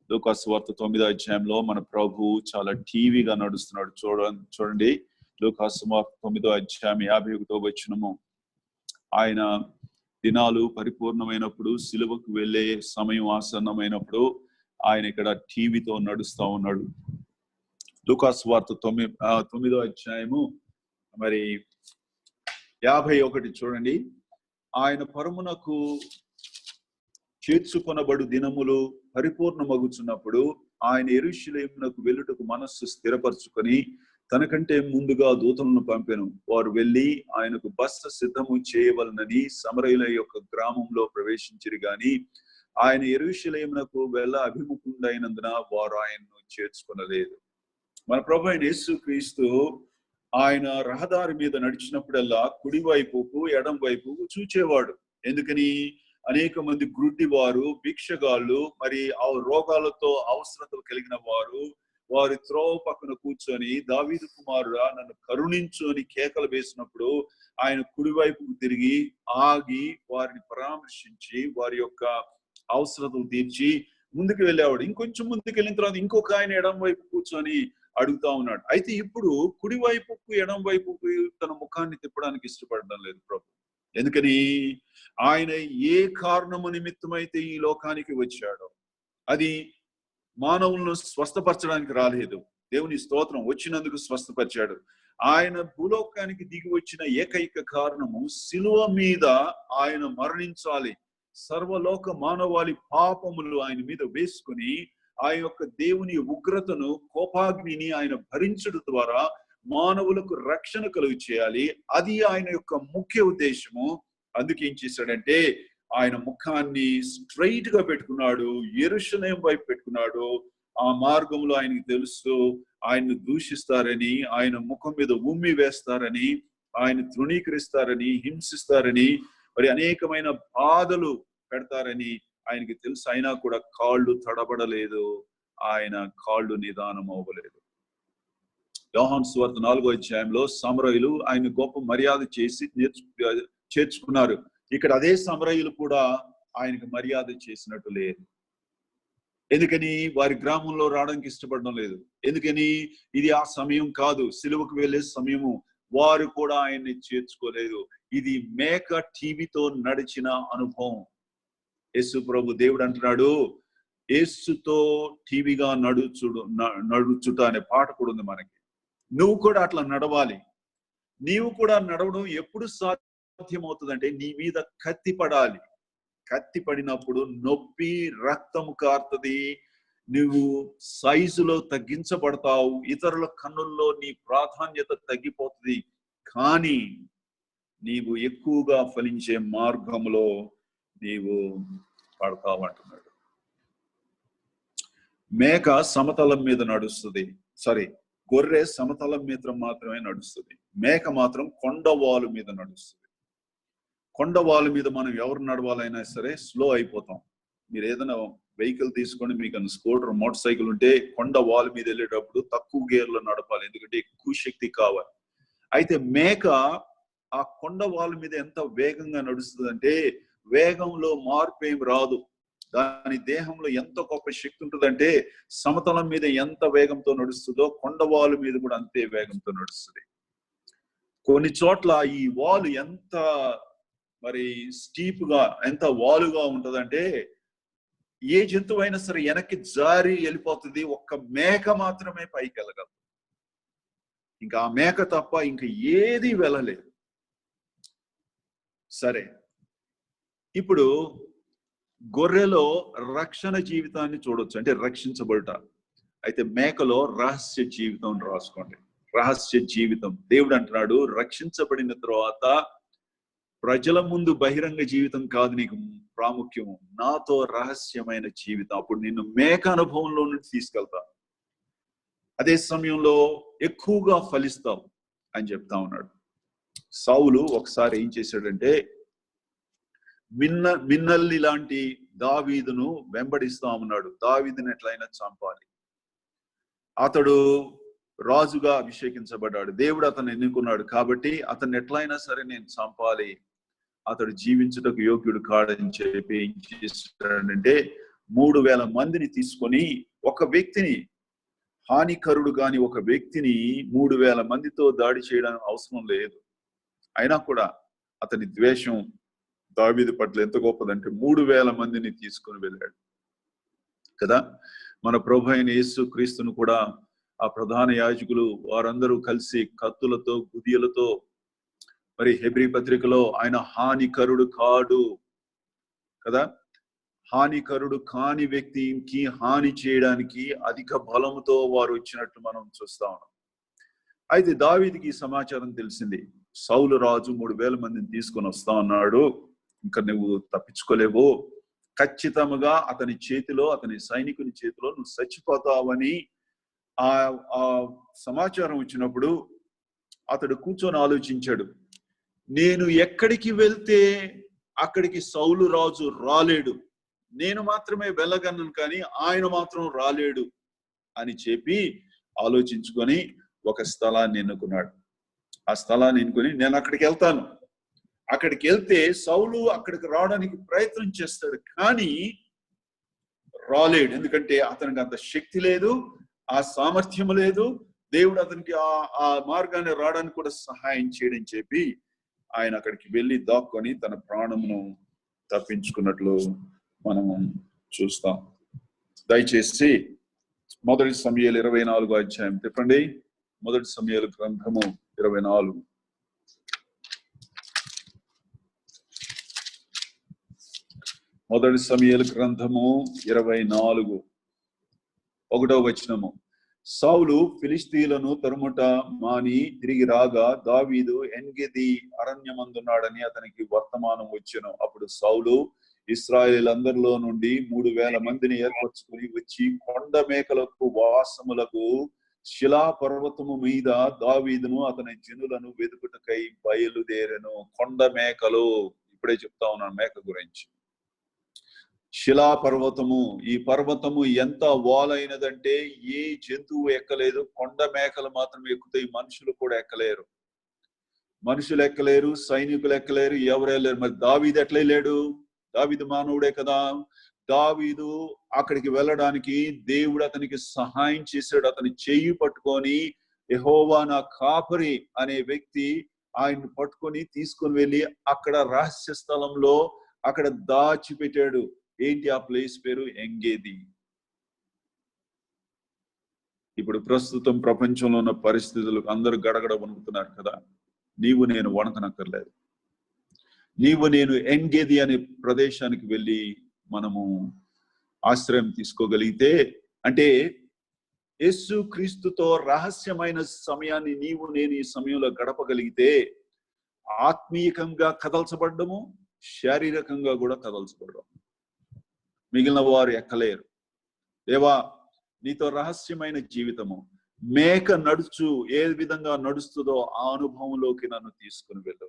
S1: లూకా సువార్త 9వ అధ్యాయంలో మన ప్రభు చాలా టీవీగా నడుస్తున్నాడు. చూడండి లూకా సువార్త 9వ అధ్యాయం 51వ వచనము. ఆయన దినాలు పరిపూర్ణమైనప్పుడు, సిలువకు వెళ్ళే సమయం ఆసన్నమైనప్పుడు ఆయన ఇక్కడ టీవీతో నడుస్తా ఉన్నాడు. లూకా సువార్త 9వ అధ్యాయము మరి 51 చూడండి. ఆయన పరమునకు చేర్చుకొనబడు దినములు పరిపూర్ణమగుచున్నప్పుడు ఆయన యెరూషలేమునకు వెళ్ళుటకు మనస్సు స్థిరపరచుకొని తనకంటే ముందుగా దూతలను పంపెను. వారు వెళ్ళి ఆయనకు బస సిద్ధము చేయవలనని సమరయుల యొక్క గ్రామంలో ప్రవేశించిరి గాని ఆయన యెరూషలేమునకు వెళ్ళ అభిముఖుడైనందున వారు ఆయన్ను చేర్చుకొనలేదు. మన ప్రభు అయిన యేసుక్రీస్తు ఆయన రహదారి మీద నడిచినప్పుడల్లా కుడి వైపుకు ఎడం వైపుకు చూచేవాడు. ఎందుకని? అనేక మంది గ్రుడ్డి వారు, భిక్షగాళ్ళు, మరి ఆ రోగాలతో అవసరతలు కలిగిన వారి త్రోవ పక్కన కూర్చొని దావీదు కుమారుడా నన్ను కరుణించు అని కేకలు వేసినప్పుడు ఆయన కుడివైపుకు తిరిగి ఆగి వారిని పరామర్శించి వారి యొక్క అవసరతలు తీర్చి ముందుకు వెళ్ళేవాడు. ఇంకొంచెం ముందుకు వెళ్ళిన తర్వాత ఇంకొక ఆయన ఎడం వైపు కూర్చొని అడుగుతా ఉన్నాడు. అయితే ఇప్పుడు కుడి వైపుకు ఎడం వైపుకు తన ముఖాన్ని తిప్పడానికి ఇష్టపడడం లేదు ప్రభు. ఎందుకని? ఆయన ఏ కారణము నిమిత్తమైతే ఈ లోకానికి వచ్చాడో అది మానవులను స్వస్థపరచడానికి రాలేదు. దేవుని స్తోత్రం, వచ్చినందుకు స్వస్థపరిచాడు. ఆయన భూలోకానికి దిగి వచ్చిన ఏకైక కారణము సిలువ మీద ఆయన మరణించాలి. సర్వలోక మానవాళి పాపములు ఆయన మీద వేసుకుని ఆ యొక్క దేవుని ఉగ్రతను, కోపాగ్నిని ఆయన భరించడం ద్వారా మానవులకు రక్షణ కలుగు చేయాలి. అది ఆయన యొక్క ముఖ్య ఉద్దేశము. అందుకే ఏం చేశాడంటే ఆయన ముఖాన్ని స్ట్రైట్ గా పెట్టుకున్నాడు, యెరూషలేము వైపు పెట్టుకున్నాడు. ఆ మార్గంలో ఆయనకి తెలుసు ఆయన్ను దూషిస్తారని, ఆయన ముఖం మీద ఉమ్మి వేస్తారని, ఆయన తృణీకరిస్తారని, హింసిస్తారని, మరి అనేకమైన బాధలు పెడతారని ఆయనకి తెలుసు. అయినా కూడా కాళ్ళు తడబడలేదు, ఆయన కాళ్ళు నిదానం అవ్వలేదు. యోహాను సువార్త 4వ అధ్యాయంలో సమరయులు ఆయన గొప్ప మర్యాద చేసి చేర్చుకున్నారు. ఇక్కడ అదే సమరయులు కూడా ఆయనకు మర్యాద చేసినట్టు లేదు. ఎందుకని? వారి గ్రామంలో రావడానికి ఇష్టపడడం లేదు. ఎందుకని? ఇది ఆ సమయం కాదు, సిలువకు వెళ్ళే సమయము. వారు కూడా ఆయన్ని చేర్చుకోలేదు. ఇది మేక టీవీతో నడిచిన అనుభవం. యేసు ప్రభు దేవుడు అంటున్నాడు, యేసుతో టీవీగా నడుచుట అనే పాట కూడా ఉంది మనకి. నువ్వు కూడా అట్లా నడవాలి. నీవు కూడా నడవడం ఎప్పుడు సాధ్యమవుతుందంటే నీ మీద కత్తి పడాలి. కత్తి పడినప్పుడు నొప్పి, రక్తము కారుతుంది, నువ్వు సైజులో తగ్గించబడతావు, ఇతరుల కన్నుల్లో నీ ప్రాధాన్యత తగ్గిపోతుంది. కానీ నీవు ఎక్కువగా ఫలించే మార్గంలో నీవు పడతావంటున్నాడు. మేక సమతలం మీద నడుస్తుంది, గొర్రె సమతలం మీద మాత్రమే నడుస్తుంది. మేక మాత్రం కొండవాలు మీద నడుస్తుంది. కొండవాలు మీద మనం ఎవరు నడవాలైనా సరే స్లో అయిపోతాం. మీరు ఏదైనా వెహికల్ తీసుకొని, మీకు స్కూటర్, మోటార్ సైకిల్ ఉంటే కొండ వాల్ మీద వెళ్ళేటప్పుడు తక్కువ గేర్లో నడపాలి, ఎందుకంటే ఎక్కువ శక్తి కావాలి. అయితే మేక ఆ కొండ వాల్ మీద ఎంత వేగంగా నడుస్తుంది అంటే వేగంలో మార్పు ఏం రాదు. దాని దేహంలో ఎంత గొప్ప శక్తి ఉంటుందంటే సమతలం మీద ఎంత వేగంతో నడుస్తుందో కొండవాలు మీద కూడా అంతే వేగంతో నడుస్తుంది. కొన్ని చోట్ల ఈ వాలు ఎంత మరి స్టీప్ గా, ఎంత వాలుగా ఉంటదంటే ఏ జంతువు అయినా సరే వెనక్కి జారి వెళ్ళిపోతుంది, ఒక్క మేక మాత్రమే పైకి వెళ్ళగలదు. ఇంకా ఆ మేక తప్ప ఇంకా ఏది వెళ్ళలేదు. సరే, ఇప్పుడు గొర్రెలో రక్షణ జీవితాన్ని చూడొచ్చు, అంటే రక్షించబడుట. అయితే మేకలో రహస్య జీవితం రాసుకోండి. రహస్య జీవితం. దేవుడు అంటున్నాడు, రక్షించబడిన తర్వాత ప్రజల ముందు బహిరంగ జీవితం కాదు నీకు ప్రాముఖ్యము, నాతో రహస్యమైన జీవితం. అప్పుడు నిన్ను మేక అనుభవంలో నుండి తీసుకెళ్తా, అదే సమయంలో ఎక్కువగా ఫలిస్తావు అని చెప్తా ఉన్నాడు. సౌలు ఒకసారి ఏం చేశాడంటే, మిన్నల్లి లాంటి దావీదును వెంబడిస్తా ఉన్నాడు. దావీదుని ఎట్లయినా చంపాలి. అతడు రాజుగా అభిషేకించబడ్డాడు, దేవుడు అతను ఎన్నుకున్నాడు కాబట్టి అతన్ని ఎట్లయినా సరే నేను చంపాలి, అతడు జీవించుటకు యోగ్యుడు కాడని చెప్పి ఏం చేస్తాడంటే 3000 మందిని తీసుకొని, ఒక వ్యక్తిని, హానికరుడు కాని ఒక వ్యక్తిని 3000 మందితో దాడి చేయడం అవసరం లేదు. అయినా కూడా అతని ద్వేషం దావీదు పట్ల ఎంత గొప్పదంటే 3000 మందిని తీసుకొని వెళ్ళాడు కదా. మన ప్రభు అయిన యేసు క్రీస్తును కూడా ఆ ప్రధాన యాజకులు వారందరూ కలిసి కత్తులతో గుదియలతో, మరి హెబ్రీ పత్రికలో ఆయన హానికరుడు కాడు కదా, హానికరుడు కాని వ్యక్తికి హాని చేయడానికి అధిక బలముతో వారు వచ్చినట్లు మనం చూస్తా ఉన్నాం. అయితే దావీదుకి ఈ సమాచారం తెలిసింది, సౌలు రాజు 3000 మందిని తీసుకొని వస్తా ఉన్నాడు, ఇంకా నువ్వు తప్పించుకోలేవు, ఖచ్చితంగా అతని చేతిలో, అతని సైనికుని చేతిలో నువ్వు చచ్చిపోతావని ఆ సమాచారం వచ్చినప్పుడు అతడు కూర్చొని ఆలోచించాడు, నేను ఎక్కడికి వెళ్తే అక్కడికి సౌలు రాజు రాలేడు, నేను మాత్రమే వెళ్ళగలను కానీ ఆయన మాత్రం రాలేడు అని చెప్పి ఆలోచించుకొని ఒక స్థలాన్ని ఎన్నుకున్నాడు. ఆ స్థలాన్ని ఎన్నుకొని నేను అక్కడికి వెళ్తాను, అక్కడికి వెళ్తే సౌలు అక్కడికి రావడానికి ప్రయత్నం చేస్తాడు కానీ రాలేడు, ఎందుకంటే అతనికి అంత శక్తి లేదు, ఆ సామర్థ్యం లేదు, దేవుడు అతనికి ఆ మార్గాన్ని రావడానికి కూడా సహాయం చేయడని చెప్పి ఆయన అక్కడికి వెళ్ళి దాక్కొని తన ప్రాణమును తప్పించుకున్నట్లు మనం చూస్తాం. దయచేసి 1 సమూయేలు 24వ అధ్యాయం చెప్పండి. 1 సమూయేలు గ్రంథము 24. 1 సమూయేలు గ్రంథము 24 1వ వచనము. సౌలు ఫిలిష్తీయులను తరుముట మాని తిరిగి రాగా దావీదు ఎన్గెది అరణ్యమందున్నాడని అతనికి వర్తమానం వచ్చెను. అప్పుడు సౌలు ఇశ్రాయేలీయులందరిలో నుండి 3000 మందిని ఏర్పరచుకుని వచ్చి కొండ మేకలకు వాసములకు శిలా పర్వతము మీద దావీదును అతని జనులను వెతుకుటకై బయలుదేరెను. కొండ మేకలు, ఇప్పుడే చెప్తా ఉన్నాను మేక గురించి. శిలా పర్వతము, ఈ పర్వతము ఎంత వాలైనదంటే ఏ జంతువు ఎక్కలేదు, కొండ మేకలు మాత్రమే ఎక్కుతాయి, మనుషులు కూడా ఎక్కలేరు. మనుషులు ఎక్కలేరు, సైనికులు ఎక్కలేరు, ఎవరు వెళ్ళలేరు. మరి దావీదు ఎట్లా వెళ్ళాడు? దావీదు మానవుడే కదా. దావీదు అక్కడికి వెళ్ళడానికి దేవుడు అతనికి సహాయం చేశాడు. అతని చెయ్యి పట్టుకొని యెహోవా నా కాపరి అనే వ్యక్తి ఆయన్ని పట్టుకొని తీసుకొని వెళ్ళి అక్కడ రహస్య స్థలంలో అక్కడ దాచిపెట్టాడు. ఏంటి ఆ ప్లేస్ పేరు? ఎంగేది. ఇప్పుడు ప్రస్తుతం ప్రపంచంలో ఉన్న పరిస్థితులు అందరూ గడగడ వణుకుతున్నారు కదా. నీవు నేను వణకనక్కర్లేదు. నీవు నేను ఎంగేది అనే ప్రదేశానికి వెళ్ళి మనము ఆశ్రయం తీసుకోగలిగితే, అంటే యేసు క్రీస్తుతో రహస్యమైన సమయాన్ని నీవు నేను ఈ సమయంలో గడపగలిగితే ఆత్మీయంగా కదల్చబడ్డము, శారీరకంగా కూడా కదల్చబడ్డము. మిగిలిన వారు ఎక్కలేరు. దేవా నీతో రహస్యమైన జీవితము, మేక నడుచు ఏ విధంగా నడుస్తుందో ఆ అనుభవంలోకి నన్ను తీసుకుని వెళ్ళు.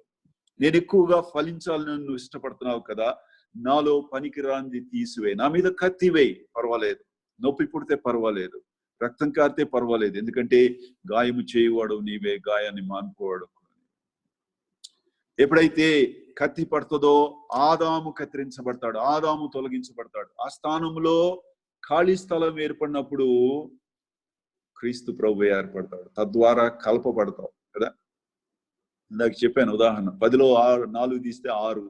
S1: నేను ఎక్కువగా ఫలించాలని నువ్వు ఇష్టపడుతున్నావు కదా, నాలో పనికిరాంది తీసివే. నా మీద కత్తివేయి, పర్వాలేదు. నొప్పి పుడితే పర్వాలేదు, రక్తం కారితే పర్వాలేదు, ఎందుకంటే గాయము చేయువాడు నీవే, గాయాన్ని మానుకోవాడు. ఎప్పుడైతే కత్తి పడుతుందో ఆదాము కత్తిరించబడతాడు, ఆదాము తొలగించబడతాడు. ఆ స్థానంలో ఖాళీ స్థలం ఏర్పడినప్పుడు క్రీస్తు ప్రభు ఏర్పడతాడు, తద్వారా కలపబడతావు కదా. ఇందాక చెప్పాను ఉదాహరణ, 10లో 4 తీస్తే 6.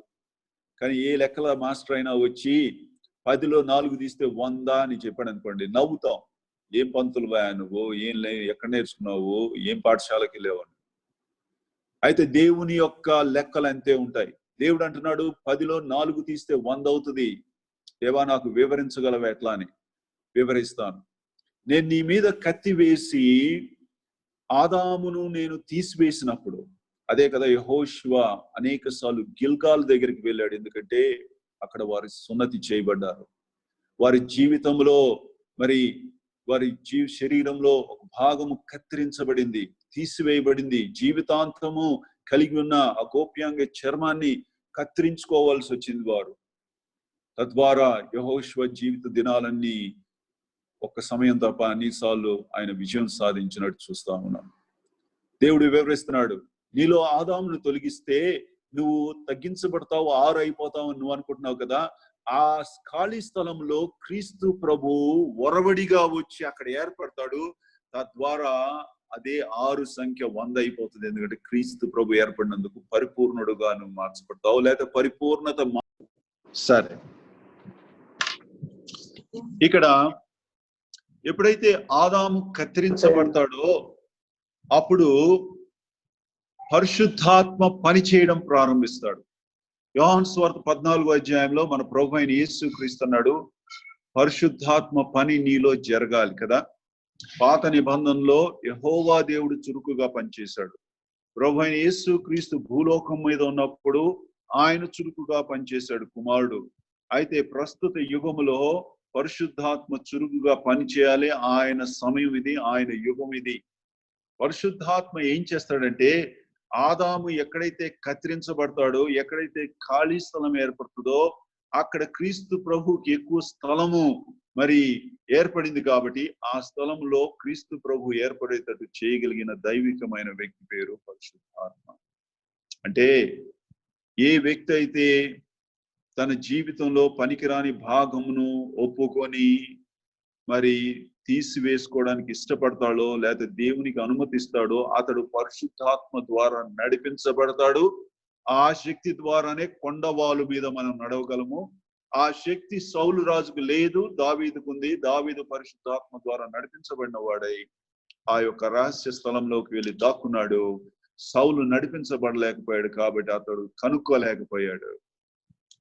S1: కానీ ఏ లెక్కల మాస్టర్ అయినా వచ్చి 10లో 4 తీస్తే 100 అని చెప్పాడు అనుకోండి, నవ్వుతాం. ఏం పంతులు బా నువ్వు, ఎక్కడ నేర్చుకున్నావు, ఏం పాఠశాలకి వెళ్ళావు? అయితే దేవుని యొక్క లెక్కలు అంతే ఉంటాయి. దేవుడు అంటున్నాడు 10లో 4 తీస్తే 100 అవుతుంది. దేవా నాకు వివరించగలవా ఎట్లా అని. వివరిస్తాను. నేను నీ మీద కత్తి వేసి ఆదామును నేను తీసివేసినప్పుడు, అదే కదా యెహోషువ అనేక సార్లు గిల్గాల్ దగ్గరికి వెళ్ళాడు. ఎందుకంటే అక్కడ వారి సున్నతి చేయబడ్డారు. వారి జీవితంలో మరి వారి శరీరంలో ఒక భాగము కత్తిరించబడింది, తీసివేయబడింది. జీవితాంతము కలిగి ఉన్న ఆ గోప్యాంగ చర్మాన్ని కత్తిరించుకోవాల్సి వచ్చింది వారు. తద్వారా యెహోషువ జీవిత దినాలన్నీ ఒక్క సమయం తప్ప అన్నిసార్లు ఆయన విజయం సాధించినట్టు చూస్తా ఉన్నాం. దేవుడు వివరిస్తున్నాడు, నీలో ఆదామును తొలగిస్తే నువ్వు తగ్గించబడతావు, 6 అయిపోతావు నువ్వు అనుకుంటున్నావు కదా. ఆ ఖాళీ స్థలంలో క్రీస్తు ప్రభు ఒరవడిగా వచ్చి అక్కడ ఏర్పడతాడు. తద్వారా అదే 6 సంఖ్య 100 అయిపోతుంది. ఎందుకంటే క్రీస్తు ప్రభు ఏర్పడినందుకు పరిపూర్ణుడుగా నువ్వు మార్చబడతావు, లేదా పరిపూర్ణత. సరే, ఇక్కడ ఎప్పుడైతే ఆదాము కత్తిరించబడతాడో అప్పుడు పరిశుద్ధాత్మ పని చేయడం ప్రారంభిస్తాడు. యోహాను సువార్త 14వ అధ్యాయంలో మన ప్రభు అయిన యేసుక్రీస్తు అన్నాడు, పరిశుద్ధాత్మ పని నీలో జరగాలి కదా. పాత నిబంధనలో యెహోవా దేవుడు చురుకుగా పనిచేశాడు. ప్రభు అయిన యేసుక్రీస్తు భూలోకం మీద ఉన్నప్పుడు ఆయన చురుకుగా పనిచేశాడు, కుమారుడు. అయితే ప్రస్తుత యుగములో పరిశుద్ధాత్మ చురుకుగా పనిచేయాలి. ఆయన సమయం ఇది, ఆయన యుగం ఇది. పరిశుద్ధాత్మ ఏం చేస్తాడంటే, ఆదాము ఎక్కడైతే కత్తిరించబడతాడో, ఎక్కడైతే ఖాళీ స్థలం ఏర్పడుతుందో అక్కడ క్రీస్తు ప్రభుకి ఎక్కువ స్థలము మరి ఏర్పడింది. కాబట్టి ఆ స్థలంలో క్రీస్తు ప్రభు ఏర్పడేటట్టు చేయగలిగిన దైవికమైన వ్యక్తి పేరు పరిశుద్ధాత్మ. అంటే ఏ వ్యక్తి అయితే తన జీవితంలో పనికిరాని భాగమును ఒప్పుకొని మరి తీసివేసుకోవడానికి ఇష్టపడతాడో, లేదా దేవునికి అనుమతిస్తాడో, అతడు పరిశుద్ధాత్మ ద్వారా నడిపించబడతాడు. ఆ శక్తి ద్వారానే కొండవాలు మీద మనం నడవగలము. ఆ శక్తి సౌలు రాజుకు లేదు, దావీదుకు ఉంది. దావీదు పరిశుద్ధాత్మ ద్వారా నడిపించబడిన వాడై ఆ యొక్క రహస్య స్థలంలోకి వెళ్ళి దాక్కున్నాడు. సౌలు నడిపించబడలేకపోయాడు కాబట్టి అతడు కనుక్కోలేకపోయాడు.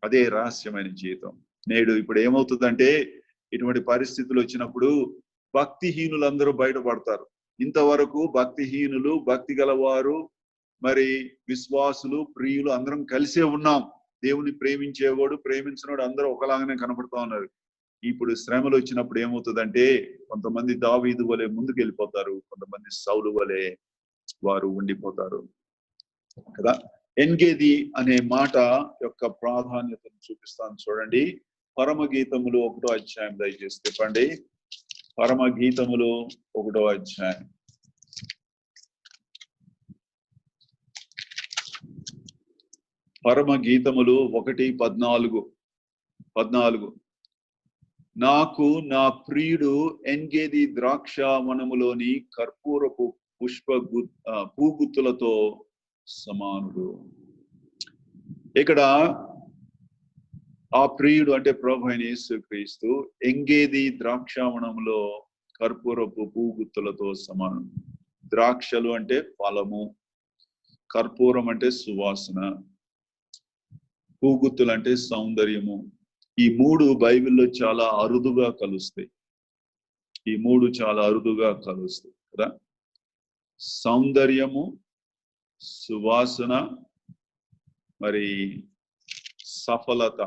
S1: అదే రహస్యమైన జీవితం. నేడు ఇప్పుడు ఏమవుతుందంటే, ఇటువంటి పరిస్థితులు వచ్చినప్పుడు భక్తిహీనులందరూ బయటపడతారు. ఇంతవరకు భక్తిహీనులు, భక్తి గలవారు, మరి విశ్వాసులు, ప్రియులు అందరం కలిసే ఉన్నాం. దేవుని ప్రేమించేవాడు, ప్రేమించినవాడు అందరూ ఒకలాగానే కనపడుతూ ఉన్నారు. ఇప్పుడు శ్రమలు వచ్చినప్పుడు ఏమవుతుందంటే, కొంతమంది దావీదు వలె ముందుకు వెళ్ళిపోతారు, కొంతమంది సౌలు వలె వారు ఉండిపోతారు కదా. ఎన్గేది అనే మాట యొక్క ప్రాధాన్యతను చూపిస్తాను చూడండి. పరమగీతములు 1వ అధ్యాయం దయచేసి చెప్పండి. పరమగీతములు 1వ అధ్యాయం. పరమగీతములు 1:14. నాకు నా ప్రియుడు ఎన్గేది ద్రాక్షవనములోని కర్పూరపు పూగుత్తులతో సమానుడు. ఇక్కడ ఆ ప్రియుడు అంటే ప్రభు అయిన యేసుక్రీస్తు ఎంగేది ద్రాక్షవనంలో కర్పూరపు పూగుత్తులతో సమానం. ద్రాక్షలు అంటే ఫలము, కర్పూరం అంటే సువాసన, పూగుత్తులు అంటే సౌందర్యము. ఈ 3 బైబిల్లో చాలా అరుదుగా కలుస్తాయి. ఈ 3 చాలా అరుదుగా కలుస్తాయి కదా. సౌందర్యము, సువాసన, మరి సఫలత.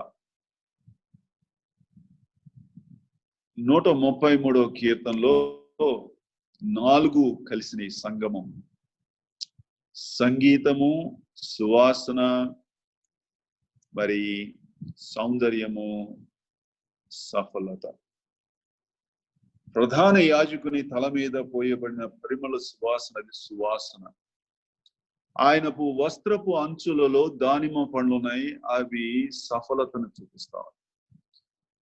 S1: 133వ కీర్తనలో 4 కలిసిన సంగమం. సంగీతము, సువాసన, మరి సౌందర్యము, సఫలత. ప్రధాన యాజకుని తల మీద పోయబడిన పరిమళ సువాసనది సువాసన. ఆయనపు వస్త్రపు అంచులలో దానిమ్మ పండ్లున్నాయి, అవి సఫలతను చూపిస్తాయి.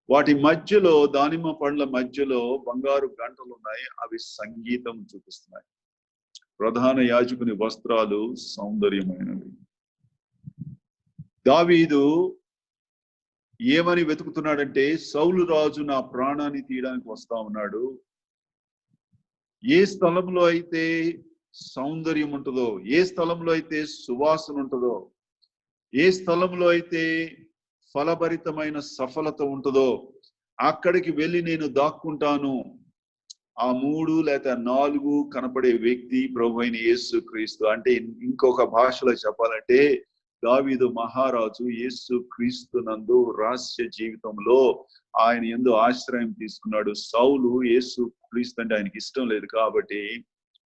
S1: వాటి మధ్యలో, దానిమ్మ పండ్ల మధ్యలో బంగారు గంటలు ఉన్నాయి, అవి సంగీతం చూపిస్తున్నాయి. ప్రధాన యాజకుని వస్త్రాలు సౌందర్యమైనవి. దావీదు ఏమని వెతుకుతున్నాడంటే, సౌలు రాజు నా ప్రాణాన్ని తీయడానికి వస్తా ఉన్నాడు. ఏ స్థలంలో అయితే సౌందర్యం ఉంటుందో, ఏ స్థలంలో అయితే సువాసన ఉంటుందో, ఏ స్థలంలో అయితే ఫలభరితమైన సఫలత ఉంటుందో అక్కడికి వెళ్ళి నేను దాక్కుంటాను. ఆ 3 లేదా 4 కనపడే వ్యక్తి ప్రభు అయిన యేసు క్రీస్తు. అంటే ఇంకొక భాషలో చెప్పాలంటే దావీదు మహారాజు యేసు క్రీస్తు నందు రహస్య జీవితంలో ఆయన యందు ఆశ్రయం తీసుకున్నాడు. సౌలు యేసు క్రీస్తు అంటే ఆయనకి ఇష్టం లేదు కాబట్టి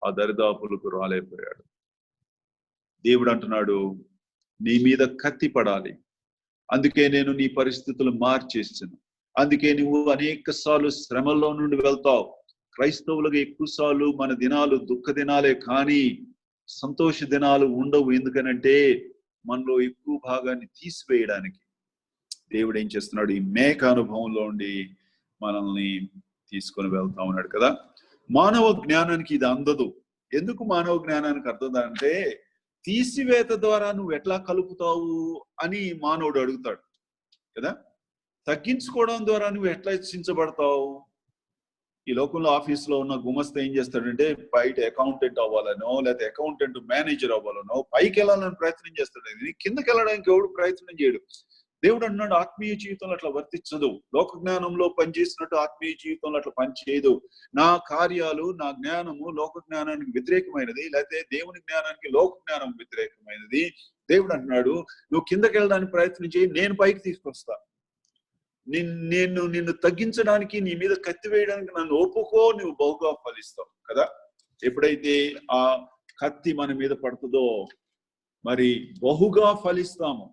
S1: ఆ దరిదాపులకు రాలేకపోయాడు. దేవుడు అంటున్నాడు, నీ మీద కత్తి పడాలి, అందుకే నేను నీ పరిస్థితులు మార్చేసాను. అందుకే నువ్వు అనేక సార్లు శ్రమల్లో నుండి వెళ్తావు. క్రైస్తవులకు ఎక్కువ సార్లు మన దినాలు దుఃఖ దినాలే కానీ సంతోష దినాలు ఉండవు. ఎందుకనంటే మనలో ఎక్కువ భాగాన్ని తీసివేయడానికి దేవుడు ఏం చేస్తున్నాడు, ఈ మేక అనుభవంలో ఉండి మనల్ని తీసుకొని వెళ్తా ఉన్నాడు కదా. మానవ జ్ఞానానికి ఇది అందదు. ఎందుకు మానవ జ్ఞానానికి అర్థం? తీసివేత ద్వారా నువ్వు ఎట్లా కలుపుతావు అని మానవుడు అడుగుతాడు కదా. తగ్గించుకోవడం ద్వారా నువ్వు ఎట్లా హెచ్చించబడతావు? ఈ లోకంలో ఆఫీసులో ఉన్న గుమస్తా ఏం చేస్తాడంటే బయట అకౌంటెంట్ అవ్వాలనో లేకపోతే అకౌంటెంట్ మేనేజర్ అవ్వాలనో పైకి వెళ్ళాలని ప్రయత్నం చేస్తాడు. కిందకి వెళ్ళడానికి ఎవడు ప్రయత్నం చేయడు. దేవుడు అన్నాడు, ఆత్మీయ జీవితంలో అట్లా వర్తించదు. లోక జ్ఞానంలో పనిచేసినట్టు ఆత్మీయ జీవితంలో అట్లా పనిచేయదు. నా కార్యాలు, నా జ్ఞానము లోక జ్ఞానానికి వ్యతిరేకమైనది, లేకపోతే దేవుని జ్ఞానానికి లోక జ్ఞానం వ్యతిరేకమైనది. దేవుడు అంటున్నాడు, నువ్వు కిందకి వెళ్ళడానికి ప్రయత్నం చేయి, నేను పైకి తీసుకొస్తా. నిన్ను తగ్గించడానికి, నీ మీద కత్తి వేయడానికి నన్ను ఒప్పుకో, నువ్వు బహుగా ఫలిస్తావు కదా. ఎప్పుడైతే ఆ కత్తి మన మీద పడుతుందో మరి బహుగా ఫలిస్తాము.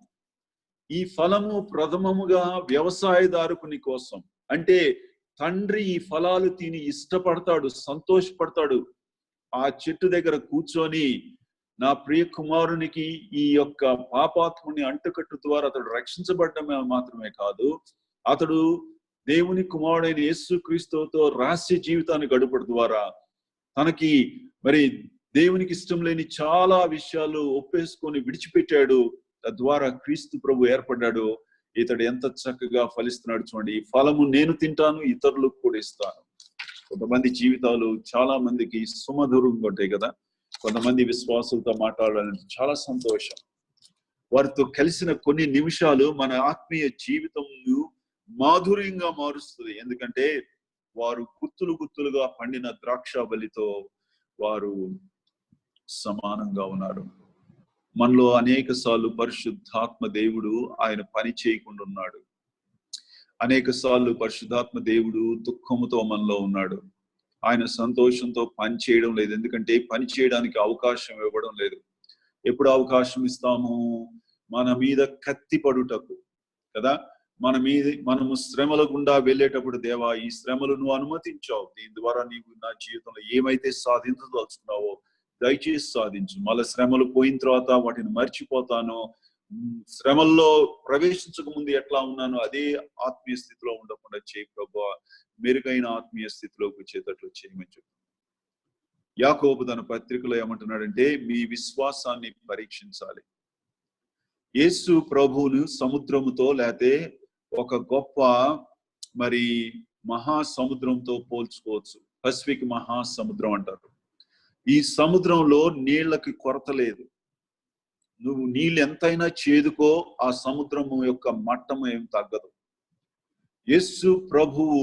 S1: ఈ ఫలము ప్రథమముగా వ్యవసాయదారుకుని కోసం. అంటే తండ్రి ఈ ఫలాలు తిని ఇష్టపడతాడు, సంతోషపడతాడు. ఆ చెట్టు దగ్గర కూర్చొని నా ప్రియ కుమారునికి ఈ యొక్క పాపాత్ముని అంటుకట్టు ద్వారా అతడు రక్షించబడ్డమే మాత్రమే కాదు, అతడు దేవుని కుమారుడైన యేసు క్రీస్తుతో రహస్య జీవితాన్ని గడుపడం ద్వారా తనకి మరి దేవునికి ఇష్టం లేని చాలా విషయాలు ఒప్పేసుకొని విడిచిపెట్టాడు. తద్వారా క్రీస్తు ప్రభు ఏర్పడ్డాడు. ఇతడు ఎంత చక్కగా ఫలిస్తున్నాడు చూడండి. ఈ ఫలము నేను తింటాను, ఇతరులకు కూడా ఇస్తాను. కొంతమంది జీవితాలు చాలా మందికి సుమధురంగా ఉంటాయి కదా. కొంతమంది విశ్వాసులతో మాట్లాడాలంటే చాలా సంతోషం. వారితో కలిసిన కొన్ని నిమిషాలు మన ఆత్మీయ జీవితం మాధుర్యంగా మారుస్తుంది. ఎందుకంటే వారు గుత్తులుగా పండిన ద్రాక్ష బలితో వారు సమానంగా ఉన్నారు. మనలో అనేక సార్లు పరిశుద్ధాత్మ దేవుడు ఆయన పని చేయకుండా ఉన్నాడు. అనేక సార్లు పరిశుద్ధాత్మ దేవుడు దుఃఖముతో మనలో ఉన్నాడు. ఆయన సంతోషంతో పని చేయడం లేదు. ఎందుకంటే పని చేయడానికి అవకాశం ఇవ్వడం లేదు. ఎప్పుడు అవకాశం ఇస్తాము? మన మీద కత్తి పడుటకు కదా. మనము శ్రమల గుండా వెళ్ళేటప్పుడు, దేవా ఈ శ్రమలు నువ్వు అనుమతించావు, దీని ద్వారా నీవు నా జీవితంలో ఏమైతే సాధించదలుచుకున్నావో దయచేసి సాధించు. మళ్ళీ శ్రమలు పోయిన తర్వాత వాటిని మర్చిపోతాను. శ్రమల్లో ప్రవేశించక ముందు ఎట్లా ఉన్నానో అదే ఆత్మీయ స్థితిలో ఉండకుండా చేయి ప్రభువా, మెరుగైన ఆత్మీయ స్థితిలోకి వచ్చేటట్లు చేయమని చెప్పు. యాకోబు తన పత్రికలో ఏమంటున్నాడంటే, మీ విశ్వాసాన్ని పరీక్షించాలి. యేసు ప్రభువును సముద్రముతో లేతే ఒక గొప్ప మరి మహాసముద్రంతో పోల్చుకోవచ్చు. పసిఫిక్ మహాసముద్రం అంటారు. ఈ సముద్రంలో నీళ్లకి కొరత లేదు. నువ్వు నీళ్ళు ఎంతైనా చేదుకో, ఆ సముద్రము యొక్క మట్టము ఏం తగ్గదు. యేసు ప్రభువు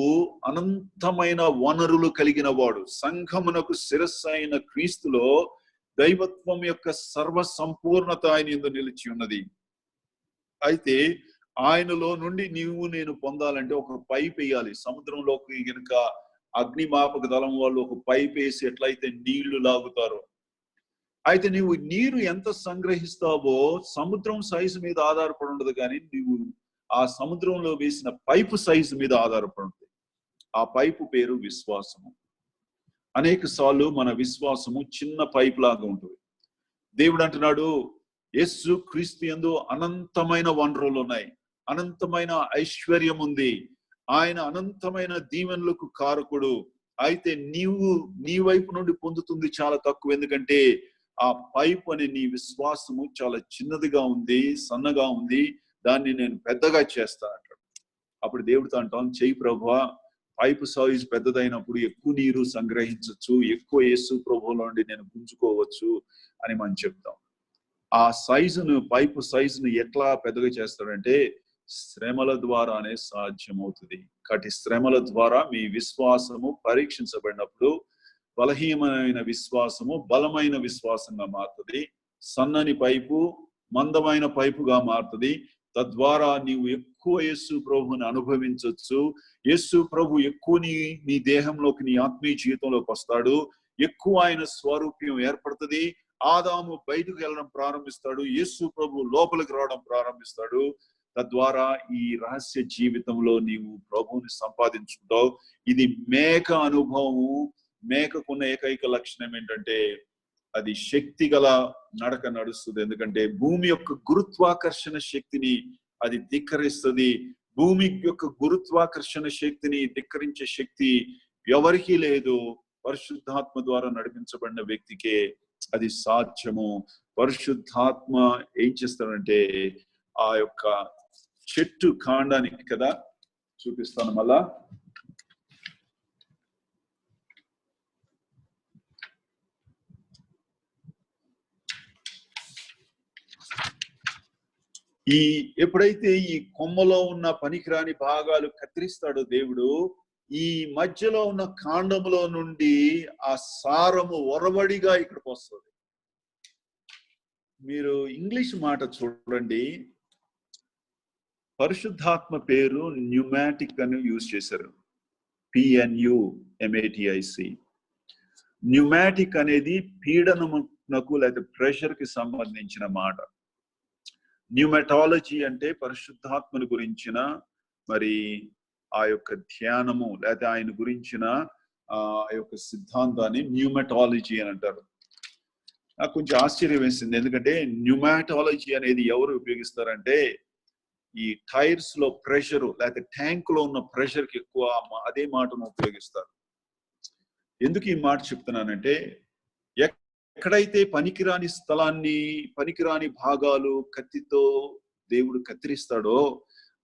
S1: అనంతమైన వనరులు కలిగిన వాడు. సంఘమునకు శిరస్సు అయిన క్రీస్తులో దైవత్వం యొక్క సర్వ సంపూర్ణత ఆయన యందు నిలిచి ఉన్నది. అయితే ఆయనలో నుండి నేను పొందాలంటే ఒక పైప్ వేయాలి. సముద్రంలోకి గనుక అగ్నిమాపక దళం వాళ్ళు ఒక పైప్ వేసి ఎట్లయితే నీళ్లు లాగుతారో, అయితే నీవు నీరు ఎంత సంగ్రహిస్తావో సముద్రం సైజు మీద ఆధారపడి ఉండదు, కానీ నీవు ఆ సముద్రంలో వేసిన పైపు సైజు మీద ఆధారపడి ఉంటుంది. ఆ పైపు పేరు విశ్వాసము. అనేక సార్లు మన విశ్వాసము చిన్న పైపు లాగా ఉంటుంది. దేవుడు అంటున్నాడు, యేసు క్రీస్తు యందు అనంతమైన వనరులు ఉన్నాయి, అనంతమైన ఐశ్వర్యం ఉంది, ఆయన అనంతమైన దీవెనలకు కారకుడు. అయితే నీ వైపు నుండి పొందుతుంది చాలా తక్కువ. ఎందుకంటే ఆ పైపు అనే నీ విశ్వాసము చాలా చిన్నదిగా ఉంది, సన్నగా ఉంది. దాన్ని నేను పెద్దగా చేస్తా అంటాడు. అప్పుడు దేవుడితో అంటాం, చెయ్యి ప్రభువా, పైపు సైజ్ పెద్దదైనప్పుడు ఎక్కువ నీరు సంగ్రహించవచ్చు, ఎక్కువ యేసు ప్రభువులో నుండి నేను గుంజుకోవచ్చు అని మనం చెప్తాం. ఆ సైజును, పైపు సైజును ఎట్లా పెద్దగా చేస్తాడంటే శ్రమల ద్వారానే సాధ్యమవుతుంది. కాబట్టి శ్రమల ద్వారా మీ విశ్వాసము పరీక్షించబడినప్పుడు బలహీనమైన విశ్వాసము బలమైన విశ్వాసంగా మారుతుంది. సన్నని పైపు మందమైన పైపుగా మారుతుంది. తద్వారా నీవు ఎక్కువ యేసు ప్రభువుని అనుభవించవచ్చు. యేసు ప్రభు ఎక్కువ నీ దేహంలోకి, నీ ఆత్మీయ జీవితంలోకి వస్తాడు. ఎక్కువ ఆయన స్వరూప్యం ఏర్పడుతుంది. ఆదాము బయటకు వెళ్ళడం ప్రారంభిస్తాడు, యేసు ప్రభు లోపలికి రావడం ప్రారంభిస్తాడు. తద్వారా ఈ రహస్య జీవితంలో నీవు ప్రభువుని సంపాదించుకుంటావు. ఇది మేక అనుభవము. మేకకున్న ఏకైక లక్షణం ఏంటంటే అది శక్తి గల నడక నడుస్తుంది. ఎందుకంటే భూమి యొక్క గురుత్వాకర్షణ శక్తిని అది ధిక్కరిస్తుంది. భూమి యొక్క గురుత్వాకర్షణ శక్తిని ధిక్కరించే శక్తి ఎవరికీ లేదు. పరిశుద్ధాత్మ ద్వారా నడిపించబడిన వ్యక్తికే అది సాధ్యము. పరిశుద్ధాత్మ ఏం చేస్తాడంటే ఆ యొక్క చెట్టు కాండానికి కదా చూపిస్తాను మళ్ళా. ఎప్పుడైతే ఈ కొమ్మలో ఉన్న పనికిరాని భాగాలు కత్తిరిస్తాడో దేవుడు, ఈ మధ్యలో ఉన్న కాండములో నుండి ఆ సారము ఒరవడిగా ఇక్కడికి వస్తుంది. మీరు ఇంగ్లీష్ మాట చూడండి, పరిశుద్ధాత్మ పేరు న్యూమాటిక్ అని యూజ్ చేశారు. PNUMATIC. న్యూమాటిక్ అనేది పీడనమునకు లేదా ప్రెషర్ కి సంబంధించిన మాట. న్యూమాటాలజీ అంటే పరిశుద్ధాత్మను గురించిన మరి ఆ యొక్క ధ్యానము లేదా ఆయన గురించిన ఆ యొక్క సిద్ధాంతాన్ని న్యూమాటాలజీ అని అంటారు. నాకు కొంచెం ఆశ్చర్యం వేసింది, ఎందుకంటే న్యూమాటాలజీ అనేది ఎవరు ఉపయోగిస్తారంటే ఈ టైర్స్ లో ప్రెషర్ లేకపోతే ట్యాంక్ లో ఉన్న ప్రెషర్ కి ఎక్కువ అదే మాటను ఉపయోగిస్తారు. ఎందుకు ఈ మాట చెప్తున్నానంటే ఎక్కడైతే పనికిరాని స్థలాన్ని, పనికిరాని భాగాలు కత్తితో దేవుడు కత్తిరిస్తాడో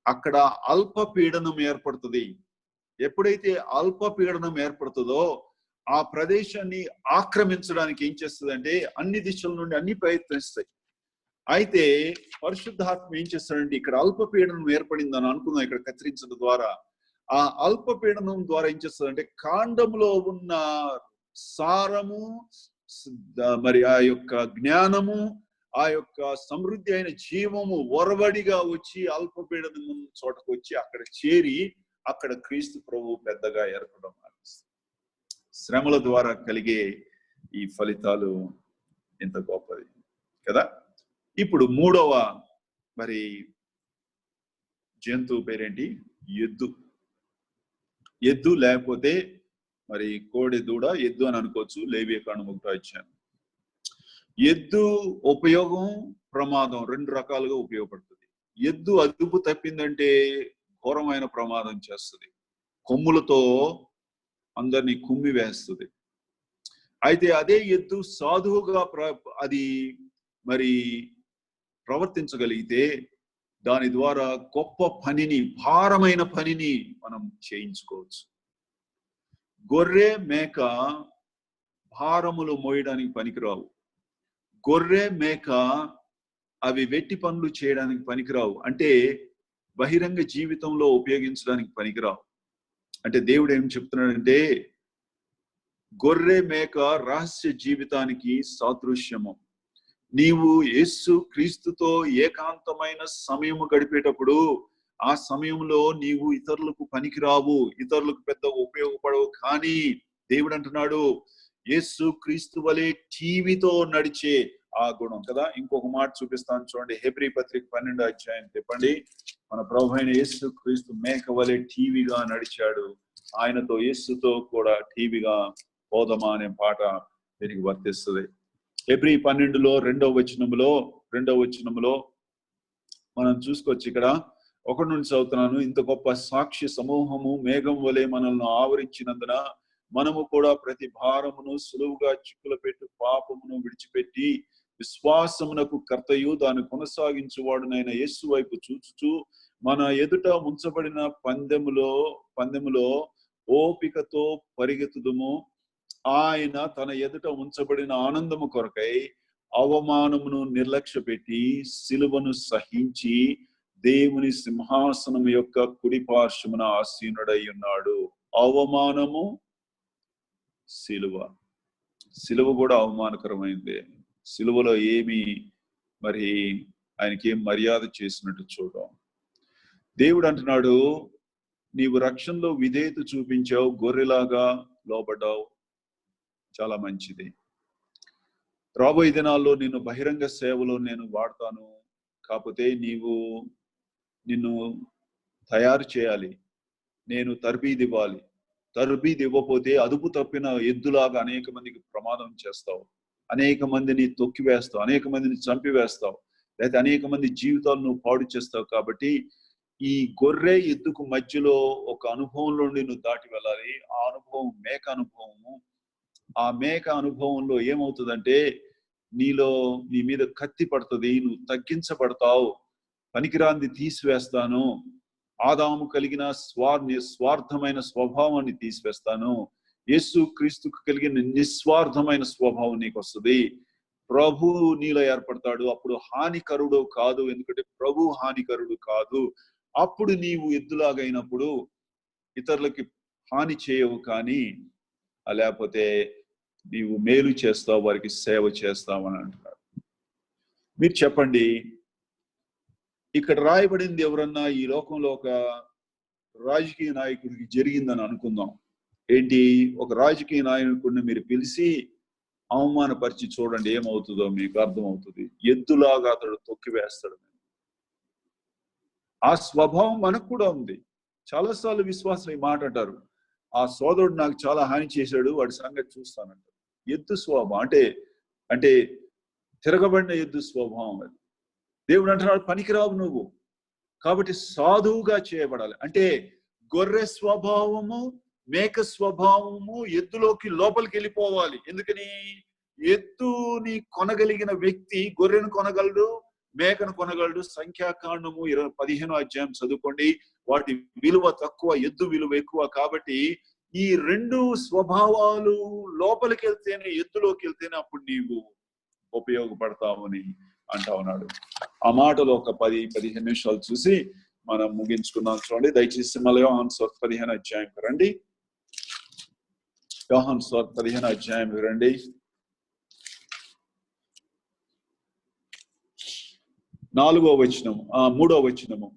S1: అక్కడ అల్ప పీడనం ఏర్పడుతుంది. ఎప్పుడైతే అల్ప పీడనం ఏర్పడుతుందో ఆ ప్రదేశాన్ని ఆక్రమించడానికి ఏం చేస్తుంది అంటే అన్ని దిశల నుండి అన్ని ప్రయత్నిస్తాయి. అయితే పరిశుద్ధాత్మ ఏం చేస్తాడంటే ఇక్కడ అల్ప పీడనం ఏర్పడిందని అనుకుందాం, ఇక్కడ కత్తిరించడం ద్వారా ఆ అల్ప పీడనం ద్వారా ఏం చేస్తుందంటే కాండంలో ఉన్న సారము, మరి ఆ యొక్క జ్ఞానము, ఆ యొక్క సమృద్ధి అయిన జీవము ఒరవడిగా వచ్చి అల్ప పీడనం చోటకు వచ్చి అక్కడ చేరి అక్కడ క్రీస్తు ప్రభు పెద్దగా ఏర్పడడం ఆరంభిస్తుంది. శ్రమల ద్వారా కలిగే ఈ ఫలితాలు ఎంత గొప్పది కదా. ఇప్పుడు మూడవ మరి జంతువు పేరేంటి? ఎద్దు. ఎద్దు లేకపోతే మరి కోడి దూడ, ఎద్దు అని అనుకోవచ్చు. లేవియకాండం 1వ అధ్యాయం. ఎద్దు ఉపయోగం, ప్రమాదం రెండు రకాలుగా ఉపయోగపడుతుంది. ఎద్దు అదుపు తప్పిందంటే ఘోరమైన ప్రమాదం చేస్తుంది. కొమ్ములతో అందరినీ కుమ్మి వేస్తుంది. అయితే అదే ఎద్దు సాధువుగా అది మరి ప్రవర్తించగలిగితే దాని ద్వారా గొప్ప పనిని, భారమైన పనిని మనం చేయించుకోవచ్చు. గొర్రె, మేక భారములు మోయడానికి పనికిరావు. గొర్రె, మేక అవి వెట్టి పనులు చేయడానికి పనికిరావు. అంటే బహిరంగ జీవితంలో ఉపయోగించడానికి పనికిరావు. అంటే దేవుడు ఏం చెప్తున్నాడంటే గొర్రె, మేక రహస్య జీవితానికి సాదృశ్యము. నీవు యేసు క్రీస్తుతో ఏకాంతమైన సమయము గడిపేటప్పుడు ఆ సమయంలో నీవు ఇతరులకు పనికిరావు, ఇతరులకు పెద్ద ఉపయోగపడవు. కానీ దేవుడు అంటున్నాడు యేసు క్రీస్తు వలె టీవీతో నడిచే ఆ గుణం కదా. ఇంకొక మాట చూపిస్తాను చూడండి, హెబ్రీ పత్రిక 12వ అధ్యాయం చెప్పండి. మన ప్రభు అయిన యేసు క్రీస్తు మేక వలె టీవీగా నడిచాడు. ఆయనతో యేసుతో కూడా టీవీగా పోదమా అనే పాట దీనికి వర్తిస్తుంది. హెబ్రీ 12లో 2వ వచనంలో మనం చూసుకోవచ్చు. ఇక్కడ 1 నుంచి చదువుతున్నాను. ఇంత గొప్ప సాక్షి సమూహము మేఘం వలె మనల్ని ఆవరించినందున మనము కూడా ప్రతి భారమును సులువుగా చిక్కుల పెట్టు పాపమును విడిచిపెట్టి విశ్వాసమునకు కర్తయు దాన్ని కొనసాగించువాడునైన యేసు వైపు చూచుచు మన ఎదుట ఉంచబడిన పందెములో ఓపికతో పరిగెత్తుదుము. ఆయన తన ఎదుట ఉంచబడిన ఆనందము కొరకై అవమానమును నిర్లక్ష్య పెట్టి సిలువను సహించి దేవుని సింహాసనం యొక్క కుడి పార్శ్వమున ఆసీనుడై ఉన్నాడు. అవమానము, సిలువ కూడా అవమానకరమైంది. సిలువలో ఏమి మరి ఆయనకి ఏం మర్యాద చేసినట్టు చూడం. దేవుడు అంటున్నాడు, నీవు రక్షణలో విధేయత చూపించావు, గొర్రెలాగా లోబడ్డావు, చాలా మంచిది. రాబోయే దినాల్లో నిన్ను బహిరంగ సేవలో నేను వాడతాను, కాకపోతే నిన్ను తయారు చేయాలి, నేను తర్బీదు ఇవ్వాలి. తర్బీదు ఇవ్వకపోతే అదుపు తప్పిన ఎద్దులాగా అనేక మందికి ప్రమాదం చేస్తావు, అనేక మందిని తొక్కివేస్తావు, అనేక మందిని చంపివేస్తావు, లేకపోతే అనేక మంది జీవితాలు నువ్వు పాడు చేస్తావు. కాబట్టి ఈ గొర్రె ఎద్దుకు మధ్యలో ఒక అనుభవంలో నువ్వు దాటి వెళ్ళాలి. ఆ అనుభవం మేక అనుభవము. ఆ మేక అనుభవంలో ఏమవుతుందంటే నీ మీద కత్తి పడుతుంది, నువ్వు తగ్గించబడతావు, పనికిరాంది తీసివేస్తాను, ఆదాము కలిగిన స్వార్థమైన స్వభావాన్ని తీసివేస్తాను, యేసు క్రీస్తుకు కలిగిన నిస్వార్థమైన స్వభావం నీకు వస్తుంది. ప్రభు నీలో ఏర్పడతాడు. అప్పుడు హానికరుడు కాదు, ఎందుకంటే ప్రభు హానికరుడు కాదు. అప్పుడు నీవు ఎద్దులాగైనప్పుడు ఇతరులకి హాని చేయవు, కానీ లేకపోతే నీవు మేలు చేస్తావు, వారికి సేవ చేస్తావు అని అంటున్నాడు. మీరు చెప్పండి, ఇక్కడ రాయబడింది ఎవరన్నా ఈ లోకంలో ఒక రాజకీయ నాయకుడికి జరిగిందని అనుకుందాం. ఏంటి, ఒక రాజకీయ నాయకుడిని మీరు పిలిచి అవమానపరిచి చూడండి, ఏమవుతుందో మీకు అర్థమవుతుంది. ఎద్దులాగా అతడు తొక్కివేస్తాడు. ఆ స్వభావం మనకు కూడా ఉంది. చాలాసార్లు విశ్వాసులు ఈ మాట అంటారు, ఆ సోదరుడు నాకు చాలా హాని చేశాడు, వాడి సంగతి చూస్తానంటారు. ఎద్దు స్వభావం అంటే తిరగబడిన ఎద్దు స్వభావం అది. దేవుడు అంటున్నాడు, పనికిరావు నువ్వు, కాబట్టి సాధువుగా చేయబడాలి. అంటే గొర్రె స్వభావము, మేక స్వభావము ఎద్దులోకి లోపలికి వెళ్ళిపోవాలి. ఎందుకని? ఎద్దుని కొనగలిగిన వ్యక్తి గొర్రెను కొనగలడు, మేకను కొనగలడు. సంఖ్యాకాండము 15వ అధ్యాయం చదువుకోండి. వాటి విలువ తక్కువ, ఎద్దు విలువ ఎక్కువ. కాబట్టి ఈ రెండు స్వభావాలు లోపలికి వెళ్తేనే, ఎద్దులోకి వెళ్తేనే అప్పుడు నీవు ఉపయోగపడతావు అని అంటా ఉన్నాడు. ఆ మాటలో ఒక 10-15 నిమిషాలు చూసి మనం ముగించుకుందాం. చూడండి, దయచేసి మళ్ళీ యోహాను సువార్త 15వ అధ్యాయం రండి. యోహాను సువార్త 15వ అధ్యాయం రండి. 3వ వచనము,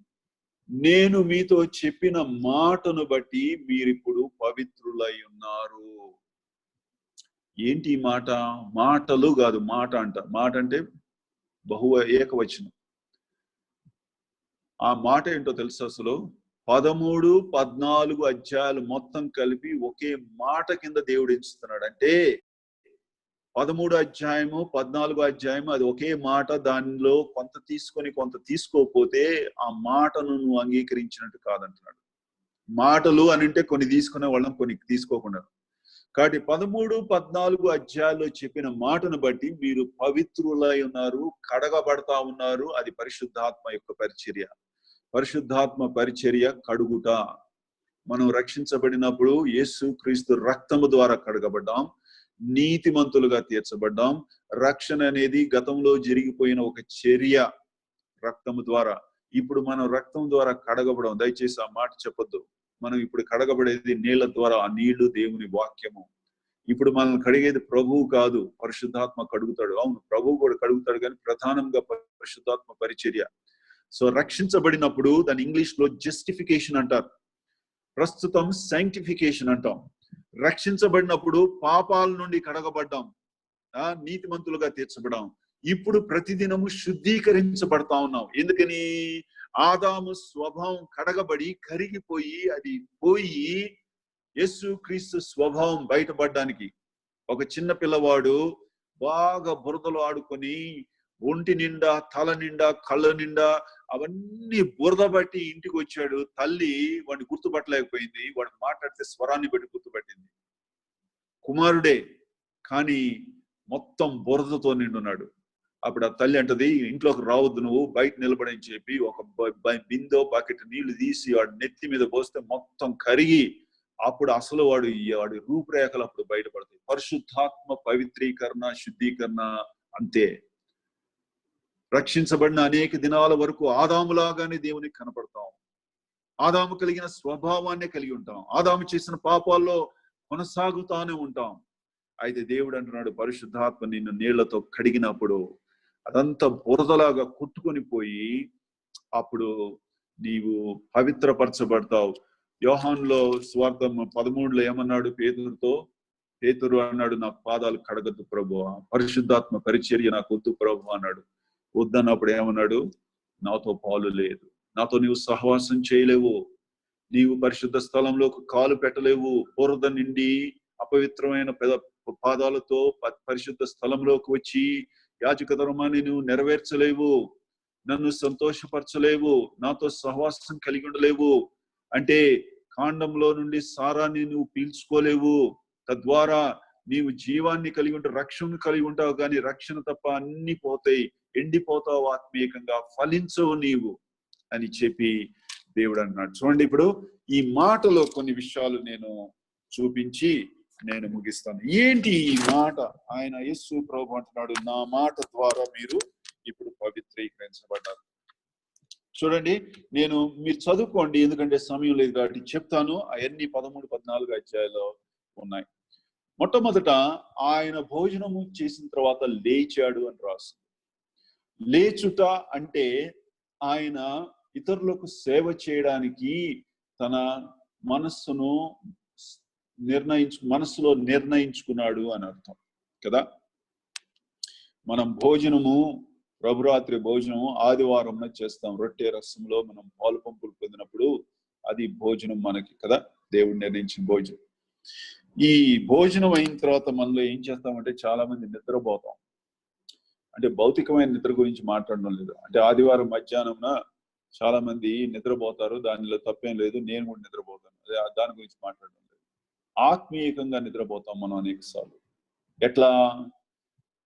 S1: నేను మీతో చెప్పిన మాటను బట్టి మీరిప్పుడు పవిత్రులై ఉన్నారు. ఏంటి మాట? మాటలు కాదు, మాట అంటే ఏకవచనం. ఆ మాట ఏంటో తెలుసు? అసలు 13-14 అధ్యాయాలు మొత్తం కలిపి ఒకే మాట కింద దేవుడు ఎంచుతున్నాడు. అంటే 13వ అధ్యాయము 14వ అధ్యాయము అది ఒకే మాట. దానిలో కొంత తీసుకొని కొంత తీసుకోకపోతే ఆ మాటను నువ్వు అంగీకరించినట్టు కాదంటున్నాడు. మాటలు అని అంటే కొన్ని తీసుకునే వాళ్ళం, కొన్ని తీసుకోకుండా. కాబట్టి 13-14 అధ్యాయాల్లో చెప్పిన మాటను బట్టి మీరు పవిత్రులై ఉన్నారు, కడగబడతా ఉన్నారు. అది పరిశుద్ధాత్మ యొక్క పరిచర్య. పరిశుద్ధాత్మ పరిచర్య కడుగుట. మనం రక్షించబడినప్పుడు యేసు క్రీస్తు రక్తము ద్వారా కడగబడ్డాం, నీతిమంతులుగా తీర్చబడ్డాం. రక్షణ అనేది గతంలో జరిగిపోయిన ఒక చర్య రక్తము ద్వారా. ఇప్పుడు మనం రక్తం ద్వారా కడగబడం. దయచేసి ఆ మాట చెప్పొద్దు. మనం ఇప్పుడు కడగబడేది నీళ్ల ద్వారా. ఆ నీళ్లు దేవుని వాక్యము. ఇప్పుడు మనం కడిగేది ప్రభువు కాదు, పరిశుద్ధాత్మ కడుగుతాడు. అవును, ప్రభువు కూడా కడుగుతాడు, కానీ ప్రధానంగా పరిశుద్ధాత్మ పరిచర్య. సో రక్షించబడినప్పుడు దాని ఇంగ్లీష్ లో జస్టిఫికేషన్ అంటారు, ప్రస్తుతం సైంటిఫికేషన్ అంటాం. రక్షించబడినప్పుడు పాపాల నుండి కడగబడ్డాం, నీతిమంతులుగా తీర్చబడాం. ఇప్పుడు ప్రతిదినము శుద్ధీకరించబడతా ఉన్నాం. ఎందుకని? ఆదాము స్వభావం కడగబడి కరిగిపోయి అది పోయి యేసు క్రీస్తు స్వభావం బయటపడడానికి. ఒక చిన్న పిల్లవాడు బాగా బురదలో ఆడుకొని ఒంటి నిండా, తల నిండా, కళ్ళ నిండా అవన్నీ బురద బట్టి ఇంటికి వచ్చాడు. తల్లి వాడిని గుర్తుపట్టలేకపోయింది. వాడు మాట్లాడితే స్వరాన్ని బట్టి గుర్తుపట్టింది. కుమారుడే, కానీ మొత్తం బురదతో నిండున్నాడు. అప్పుడు ఆ తల్లి అంటది, ఇంట్లోకి రావద్దు, నువ్వు బయట నిలబడని చెప్పి ఒక బిందో బకెట్ నీళ్లు తీసి వాడి నెత్తి మీద పోస్తే మొత్తం కరిగి అప్పుడు అసలు వాడి రూపురేఖలు అప్పుడు బయటపడతాయి. పరిశుద్ధాత్మ పవిత్రీకరణ, శుద్ధీకరణ అంతే. రక్షించబడిన అనేక దినాల వరకు ఆదాములాగానే దేవునికి కనపడతాం. ఆదాము కలిగిన స్వభావాన్ని కలిగి ఉంటాం. ఆదాము చేసిన పాపాల్లో కొనసాగుతానే ఉంటాం. అయితే దేవుడు అంటున్నాడు, పరిశుద్ధాత్మ నిన్ను నీళ్లతో కడిగినప్పుడు అదంతా బురదలాగా కొట్టుకొని పోయి అప్పుడు నీవు పవిత్రపరచబడతావు. యోహానులో సువార్త 13లో ఏమన్నాడు పేతురుతో? పేతురు అన్నాడు, నా పాదాలు కడగద్దు ప్రభువా, పరిశుద్ధాత్మ పరిచర్య నాకు వద్దు ప్రభు అన్నాడు. వద్దన్నప్పుడు ఏమన్నాడు? నాతో పాలు లేదు, నాతో నీవు సహవాసం చేయలేవు, నీవు పరిశుద్ధ స్థలంలోకి కాలు పెట్టలేవు, బురద నిండి అపవిత్రమైన పాదాలతో పరిశుద్ధ స్థలంలోకి వచ్చి యాజక ధర్మాన్ని నువ్వు నెరవేర్చలేవు, నన్ను సంతోషపరచలేవు, నాతో సహవాసం కలిగి ఉండలేవు. అంటే కాండంలో నుండి సారాన్ని నువ్వు పీల్చుకోలేవు, తద్వారా నీవు జీవాన్ని కలిగి ఉంటే రక్షణ కలిగి ఉంటావు, కానీ రక్షణ తప్ప అన్ని పోతాయి, ఎండిపోతావు, ఆత్మీయంగా ఫలించవు నీవు అని చెప్పి దేవుడు అన్నాడు. చూడండి, ఇప్పుడు ఈ మాటలో కొన్ని విషయాలు నేను చూపించి నేను ముగిస్తాను. ఏంటి ఈ మాట? ఆయన యేసు ప్రభు అంటున్నాడు, నా మాట ద్వారా మీరు ఇప్పుడు పవిత్రీకరించబడ్డారు. చూడండి, మీరు చదువుకోండి, ఎందుకంటే సమయం లేదు కాబట్టి చెప్తాను. అవన్నీ 13, 14 అధ్యాయాలు ఉన్నాయి. మొట్టమొదట ఆయన భోజనము చేసిన తర్వాత లేచాడు అని రాస్తుంది. లేచుట అంటే ఆయన ఇతరులకు సేవ చేయడానికి తన మనస్సులో నిర్ణయించుకున్నాడు అని అర్థం కదా. మనం భోజనము, ప్రభురాత్రి భోజనము ఆదివారం చేస్తాం. రొట్టె రసంలో మనం పాలు పంపులు పొందినప్పుడు అది భోజనం మనకి కదా, దేవుడు నిర్ణయించిన భోజనం. ఈ భోజనం అయిన తర్వాత మనలో ఏం చేస్తామంటే చాలా మంది నిద్రపోతాం. అంటే భౌతికమైన నిద్ర గురించి మాట్లాడడం లేదు. అంటే ఆదివారం మధ్యాహ్నం చాలా మంది నిద్రపోతారు, దానిలో తప్పేం లేదు, నేను కూడా నిద్రపోతాను, అదే దాని గురించి మాట్లాడడం లేదు. ఆత్మీయంగా నిద్రపోతాం మనం అనేక సార్లు. ఎట్లా?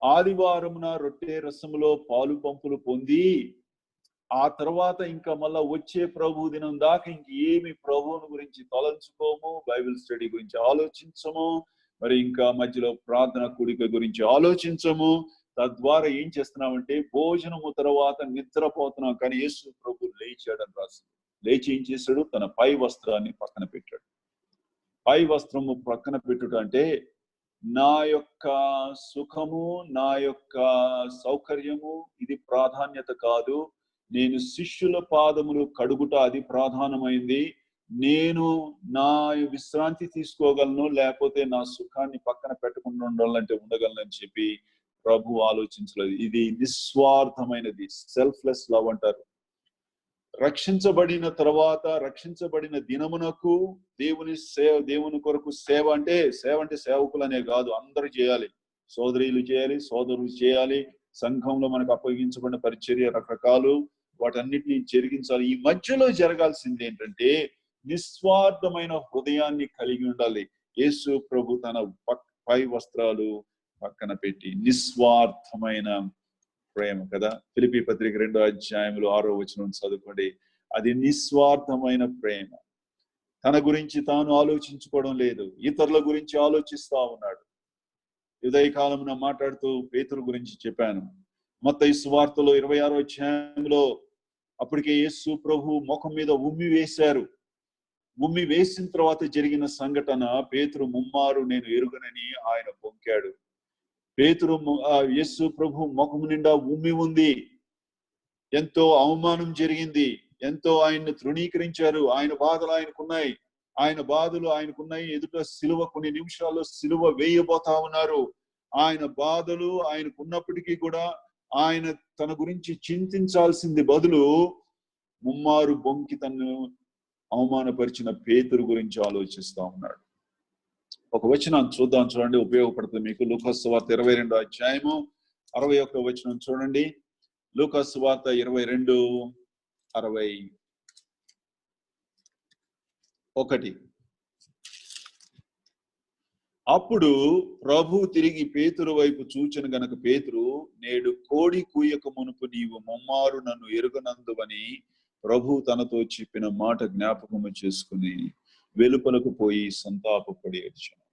S1: ఆదివారమున రొట్టె రసములో పాలు పంపులు పొంది ఆ తర్వాత ఇంకా మళ్ళా వచ్చే ప్రభు దినం దాకా ఇంకేమి ప్రభువుని గురించి తలంచుకోము, బైబిల్ స్టడీ గురించి ఆలోచించము, మరి ఇంకా మధ్యలో ప్రార్థన కూడిక గురించి ఆలోచించము. తద్వారా ఏం చేస్తున్నామంటే భోజనము తర్వాత నిద్రపోతున్నాం. కానీ యేసు ప్రభు లేచాడని రాసింది. లేచి ఏం చేశాడు? తన పై వస్త్రాన్ని పక్కన పెట్టాడు. పై వస్త్రము పక్కన పెట్టుట అంటే నా యొక్క సుఖము, నా యొక్క సౌకర్యము ఇది ప్రాధాన్యత కాదు, నేను శిష్యుల పాదములు కడుగుట అది ప్రధానమైంది. నేను నా విశ్రాంతి తీసుకోగలను, లేకపోతే నా సుఖాన్ని పక్కన పెట్టకుండా ఉండాలంటే ఉండగలనని చెప్పి ప్రభు ఆలోచించలేదు. ఇది నిస్వార్థమైనది, సెల్ఫ్లెస్ లవ్ అంటారు. రక్షించబడిన తర్వాత, రక్షించబడిన దినమునకు దేవుని కొరకు సేవ అంటే సేవకులనే కాదు, అందరూ చేయాలి. సోదరీలు చేయాలి, సోదరులు చేయాలి. సంఘంలో మనకు అప్పగించబడిన పరిచర్య రకరకాలు, వాటన్నిటిని జరిగించాలి. ఈ మధ్యలో జరగాల్సింది ఏంటంటే నిస్వార్థమైన హృదయాన్ని కలిగి ఉండాలి. యేసు ప్రభు తన పై వస్త్రాలు పక్కన పెట్టి నిస్వార్థమైన ప్రేమ కదా. ఫిలిప్పీ పత్రిక 2వ అధ్యాయంలో 6వ వచనం చదువుకోండి. అది నిస్వార్థమైన ప్రేమ. తన గురించి తాను ఆలోచించుకోవడం లేదు, ఇతరుల గురించి ఆలోచిస్తా ఉన్నాడు. ఉదయకాలమున మాట్లాడుతూ పేతురు గురించి చెప్పాను. మత్తయి సువార్తలో 26వ అధ్యాయంలో అప్పటికే యేసు ప్రభు ముఖం మీద ఉమ్మి వేశారు. ఉమ్మి వేసిన తర్వాత జరిగిన సంఘటన, పేతురు ముమ్మారు నేను ఎరుగనని ఆయన పొంకాడు. పేతురు యేసు ప్రభు ముఖం నిండా ఉమ్మి ఉంది. ఎంతో అవమానం జరిగింది, ఎంతో ఆయన్ని తృణీకరించారు. ఆయన బాధలు ఆయనకున్నాయి. ఎదుట సిలువ, కొన్ని నిమిషాల్లో సిలువ వేయబోతా ఉన్నారు. ఆయన బాధలు ఆయనకున్నప్పటికీ కూడా ఆయన తన గురించి చింతించాల్సింది బదులు ముమ్మారు బొంకి తను అవమానపరిచిన పేతురు గురించి ఆలోచిస్తా ఉన్నాడు. ఒక వచనం చూద్దాం, చూడండి, ఉపయోగపడుతుంది మీకు. లూకాసు సువార్త 22వ అధ్యాయము 61వ వచనం చూడండి. లూకాసు సువార్త 22:61. అప్పుడు ప్రభు తిరిగి పేతురు వైపు చూచిన గనక పేతురు, నేడు కోడి కూయక మునుపు నీవు ముమ్మారు నన్ను ఎరుగనందువని ప్రభు తనతో చెప్పిన మాట జ్ఞాపకము చేసుకుని వెలుపలకు పోయి సంతాపపడి ఏడ్చాను.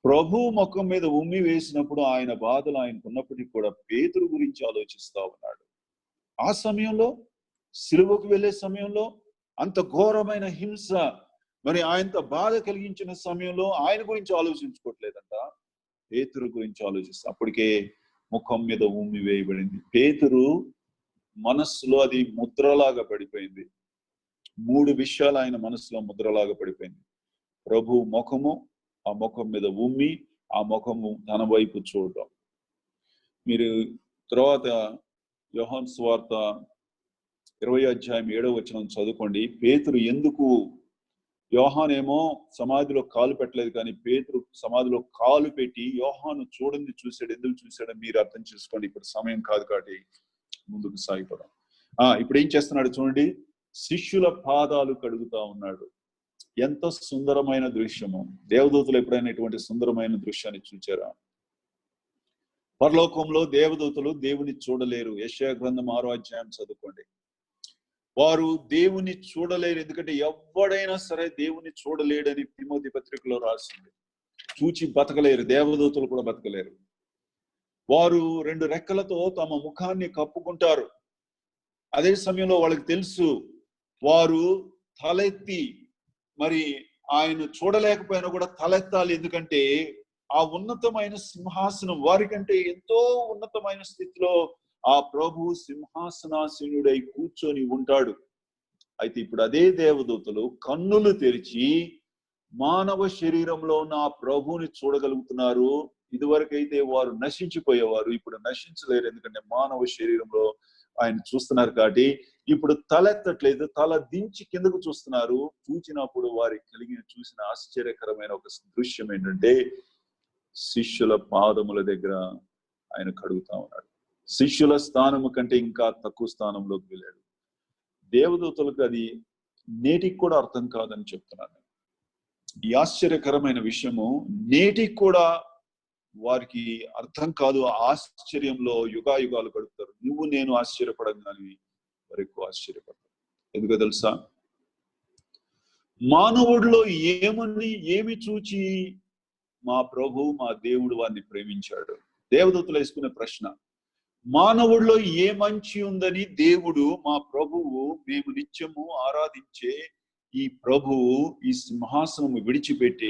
S1: ప్రభు ముఖం మీద ఉమ్మి వేసినప్పుడు ఆయన బాధలు ఆయనకున్నప్పటికీ కూడా పేతురు గురించి ఆలోచిస్తా ఉన్నాడు. ఆ సమయంలో, సిలువకు వెళ్ళే సమయంలో, అంత ఘోరమైన హింస, మరి ఆయనతో బాధ కలిగించిన సమయంలో ఆయన గురించి ఆలోచించుకోవట్లేదంట, పేతురు గురించి ఆలోచిస్తా. అప్పటికే ముఖం మీద ఉమ్మి వేయబడింది. పేతురు మనస్సులో అది ముద్రలాగా పడిపోయింది. 3 విషయాలు ఆయన మనసులో ముద్రలాగా పడిపోయింది. ప్రభు ముఖము, ఆ ముఖం మీద ఉమ్మి, ఆ ముఖము తన వైపు చూడటం. మీరు తర్వాత యోహాను సువార్త 20:7 చదువుకోండి. పేతురు ఎందుకు, యోహానేమో సమాధిలో కాలు పెట్టలేదు, కానీ పేతురు సమాధిలో కాలు పెట్టి యోహాను చూడండి చూశాడు. ఎందుకు చూశాడని మీరు అర్థం చేసుకోండి. ఇప్పుడు సమయం కాదు కాబట్టి ముందుకు సాగిపోదాం. ఇప్పుడు ఏం చేస్తున్నాడు చూడండి, శిష్యుల పాదాలు కడుగుతా ఉన్నాడు. ఎంత సుందరమైన దృశ్యము. దేవదూతలు ఎప్పుడైనా ఇటువంటి సుందరమైన దృశ్యాన్ని చూచారా? పరలోకంలో దేవదూతలు దేవుని చూడలేరు. యెషయా గ్రంథం 6వ చదువుకోండి. వారు దేవుని చూడలేరు, ఎందుకంటే ఎవడైనా సరే దేవుని చూడలేడని తిమోతి పత్రికలో రాసింది. చూచి బతకలేరు, దేవదూతలు కూడా బతకలేరు. వారు 2 రెక్కలతో తమ ముఖాన్ని కప్పుకుంటారు. అదే సమయంలో వాళ్ళకి తెలుసు, వారు తలెత్తి మరి ఆయన చూడలేకపోయినా కూడా తలెత్తాలి. ఎందుకంటే ఆ ఉన్నతమైన సింహాసనం, వారికంటే ఎంతో ఉన్నతమైన స్థితిలో ఆ ప్రభు సింహాసనాసీనుడై కూర్చొని ఉంటాడు. అయితే ఇప్పుడు అదే దేవదూతలు కన్నులు తెరిచి మానవ శరీరంలో ఉన్న ఆ ప్రభువుని చూడగలుగుతున్నారు. ఇదివరకైతే వారు నశించిపోయేవారు, ఇప్పుడు నశించలేరు, ఎందుకంటే మానవ శరీరంలో ఆయన చూస్తున్నారు కాబట్టి ఇప్పుడు తలెత్తట్లేదు, తల దించి కిందకు చూస్తున్నారు. చూచినప్పుడు వారికి చూసిన ఆశ్చర్యకరమైన ఒక దృశ్యం ఏంటంటే, శిష్యుల పాదముల దగ్గర ఆయన కడుగుతా ఉన్నాడు. శిష్యుల స్థానము కంటే ఇంకా తక్కువ స్థానంలోకి వెళ్ళాడు. దేవదూతలకు అది నేటికి కూడా అర్థం కాదని చెప్తున్నాను. ఈ ఆశ్చర్యకరమైన విషయము నేటికి కూడా వారికి అర్థం కాదు. ఆశ్చర్యంలో యుగాయుగాలు గడుపుతారు. నువ్వు నేను ఆశ్చర్యపడగానే వారు ఎక్కువ ఆశ్చర్యపడతారు. ఎందుకో తెలుసా, మానవుడిలో ఏమి చూచి మా ప్రభు మా దేవుడు వారిని ప్రేమించాడు? దేవదూతలు వేసుకునే ప్రశ్న. మానవుడిలో ఏ మంచి ఉందని దేవుడు మా ప్రభువు, మేము నిత్యము ఆరాధించే ఈ ప్రభువు ఈ సింహాసనం విడిచిపెట్టి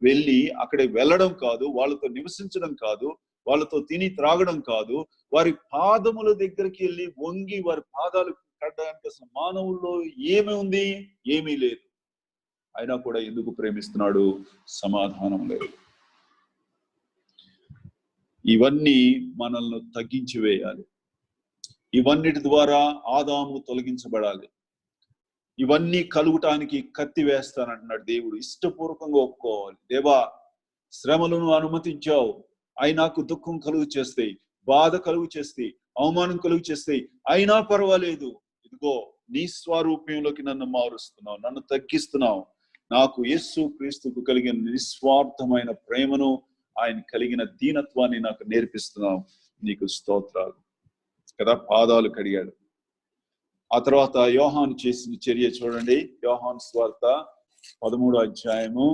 S1: వెళ్ళి అక్కడ వెళ్ళడం కాదు, వాళ్ళతో నివసించడం కాదు, వాళ్ళతో తిని త్రాగడం కాదు, వారి పాదముల దగ్గరికి వెళ్ళి వంగి వారి పాదాలు కట్టడానికి అసలు మానవుల్లో ఏమి ఉంది? ఏమీ లేదు. అయినా కూడా ఎందుకు ప్రేమిస్తున్నాడు? సమాధానం లేదు. ఇవన్నీ మనల్ని తగ్గించి వేయాలి. ఇవన్నిటి ద్వారా ఆదాము తొలగించబడాలి. ఇవన్నీ కలుగుటానికి కత్తి వేస్తానంటున్నాడు దేవుడు. ఇష్టపూర్వకంగా ఒప్పుకోవాలి. దేవా, శ్రమలను అనుమతించావు, అవి నాకు దుఃఖం కలుగు చేస్తాయి, బాధ కలుగు చేస్తాయి, అవమానం కలుగు చేస్తాయి, అయినా పర్వాలేదు. ఇదిగో నీ స్వరూపంలోకి నన్ను మారుస్తున్నావు, నన్ను తగ్గిస్తున్నావు. నాకు యేసు క్రీస్తుకు కలిగిన నిస్వార్థమైన ప్రేమను, ఆయన కలిగిన దీనత్వాన్ని నాకు నేర్పిస్తున్నావు. నీకు స్తోత్రాలు కదా. పాదాలు కడిగాడు. ఆ తర్వాత యోహాను చేసిన చర్య చూడండి. యోహాను సువార్త 13వ అధ్యాయము,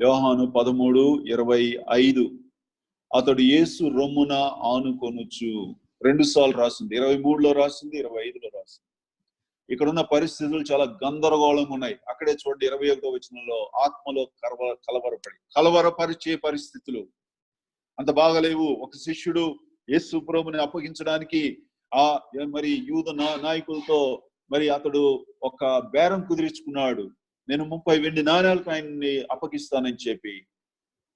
S1: యోహాను 13:25. అతడు యేసు రొమ్మున ఆనుకొనుచు, 2 సార్లు రాసింది. 23లో రాసింది, 25లో రాసింది. ఇక్కడ ఉన్న పరిస్థితులు చాలా గందరగోళంగా ఉన్నాయి. అక్కడే చూడండి 21వ వచనంలో, ఆత్మలో కలవరపరిచే పరిస్థితులు అంత బాగలేవు. ఒక శిష్యుడు యేసు ప్రభుని అప్పగించడానికి మరి యూద నాయకులతో మరి అతడు ఒక బేరం కుదిరించుకున్నాడు. నేను 30 వెండి నాణేలకు ఆయన్ని అప్పగిస్తానని చెప్పి.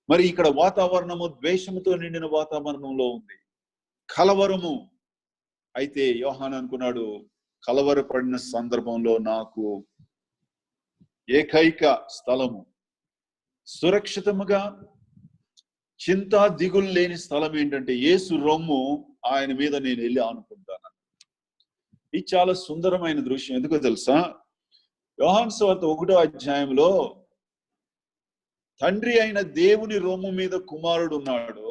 S1: మరి ఇక్కడ వాతావరణము ద్వేషముతో నిండిన వాతావరణంలో ఉంది, కలవరము. అయితే యోహాను అనుకున్నాడు, కలవరపడిన సందర్భంలో నాకు ఏకైక స్థలము, సురక్షితముగా చింత దిగులు లేని స్థలం ఏంటంటే యేసు రొమ్ము, ఆయన మీద నేను వెళ్ళి ఆనుకుంటాను. ఇది చాలా సుందరమైన దృశ్యం. ఎందుకో తెలుసా, యోహాను సువార్త 1వ అధ్యాయంలో తండ్రి అయిన దేవుని రొమ్ము మీద కుమారుడు ఉన్నాడు,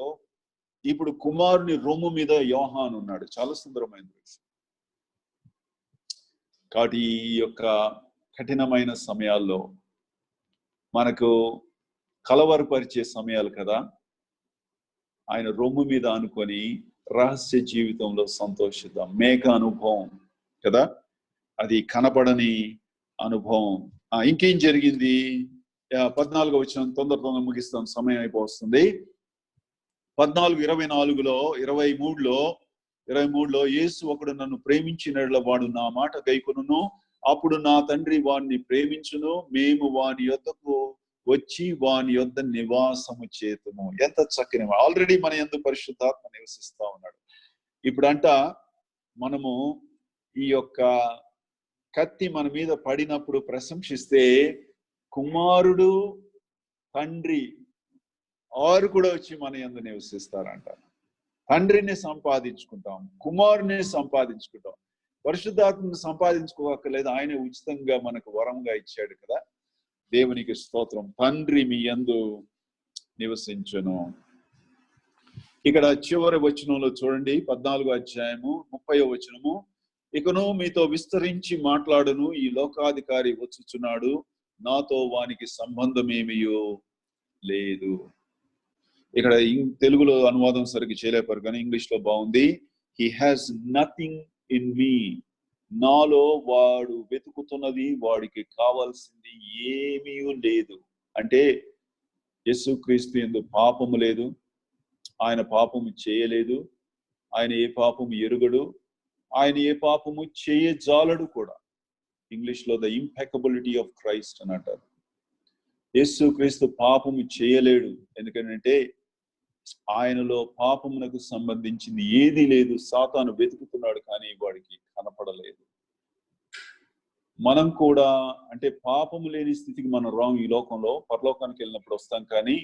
S1: ఇప్పుడు కుమారుని రొమ్ము మీద యోహాను ఉన్నాడు. చాలా సుందరమైన దృశ్యం. కాబట్టి ఈ యొక్క కఠినమైన సమయాల్లో మనకు కలవరపరిచే సమయాలు కదా, ఆయన రొమ్ము మీద అనుకొని రహస్య జీవితంలో సంతోషిద్దాం. మేఘ అనుభవం కదా, అది కనపడని అనుభవం. ఇంకేం జరిగింది? 14వ వచనం తొందర ముగిస్తాం, సమయం అయిపోతుంది. 14:24లో 23లో యేసు ఒకడు నన్ను ప్రేమించినట్ల వాడు నా మాట గైకొనును, అప్పుడు నా తండ్రి వాడిని ప్రేమించును, మేము వాని యొద్దకు వచ్చి వాని యొద్ద నివాసము చేతుము. ఎంత చక్కని, ఆల్రెడీ మన యందు పరిశుద్ధాత్మ నివసిస్తా ఉన్నాడు. ఇప్పుడంట మనము ఈ యొక్క కత్తి మన మీద పడినప్పుడు ప్రశంసిస్తే కుమారుడు తండ్రి వారు కూడా వచ్చి మన యందు నివసిస్తారంట. తండ్రిని సంపాదించుకుంటాం, కుమారుని సంపాదించుకుంటాం, పరిశుద్ధాత్మను సంపాదించుకోవక్కర్లేదు, ఆయన ఉచితంగా మనకు వరంగా ఇచ్చాడు కదా. దేవునికి స్తోత్రం. తండ్రి మీ యందు నివసించును. ఇక్కడ చివరి వచనంలో చూడండి, 14వ అధ్యాయము 30వ వచనము. ఇకను మీతో విస్తరించి మాట్లాడును, ఈ లోకాధికారి వచ్చుచున్నాడు, నాతో వానికి సంబంధమేమియో లేదు. ఇక్కడ తెలుగులో అనువాదం సరిగ్గా చేయలేపారు కానీ ఇంగ్లీష్ లో బాగుంది. He has nothing in me, నాలో వాడు వెతుకుతున్నది, వాడికి కావాల్సింది ఏమీ లేదు. అంటే యేసుక్రీస్తు యందు పాపము లేదు, ఆయన పాపము చేయలేదు, ఆయన ఏ పాపము ఎరుగడు, ఆయన ఏ పాపము చేయజాలడు కూడా. ఇంగ్లీష్ లో ద ఇంపెకబిలిటీ ఆఫ్ క్రైస్ట్ అని అంటారు. యేసుక్రీస్తు పాపము చేయలేడు, ఎందుకంటే ఆయనలో పాపమునకు సంబంధించింది ఏది లేదు. సాతాను వెతుకుతున్నాడు కానీ వాడికి కనపడలేదు. మనం కూడా అంటే పాపము లేని స్థితికి మనం రాము. ఈ లోకంలో పరలోకానికి వెళ్ళినప్పుడు వస్తాం, కానీ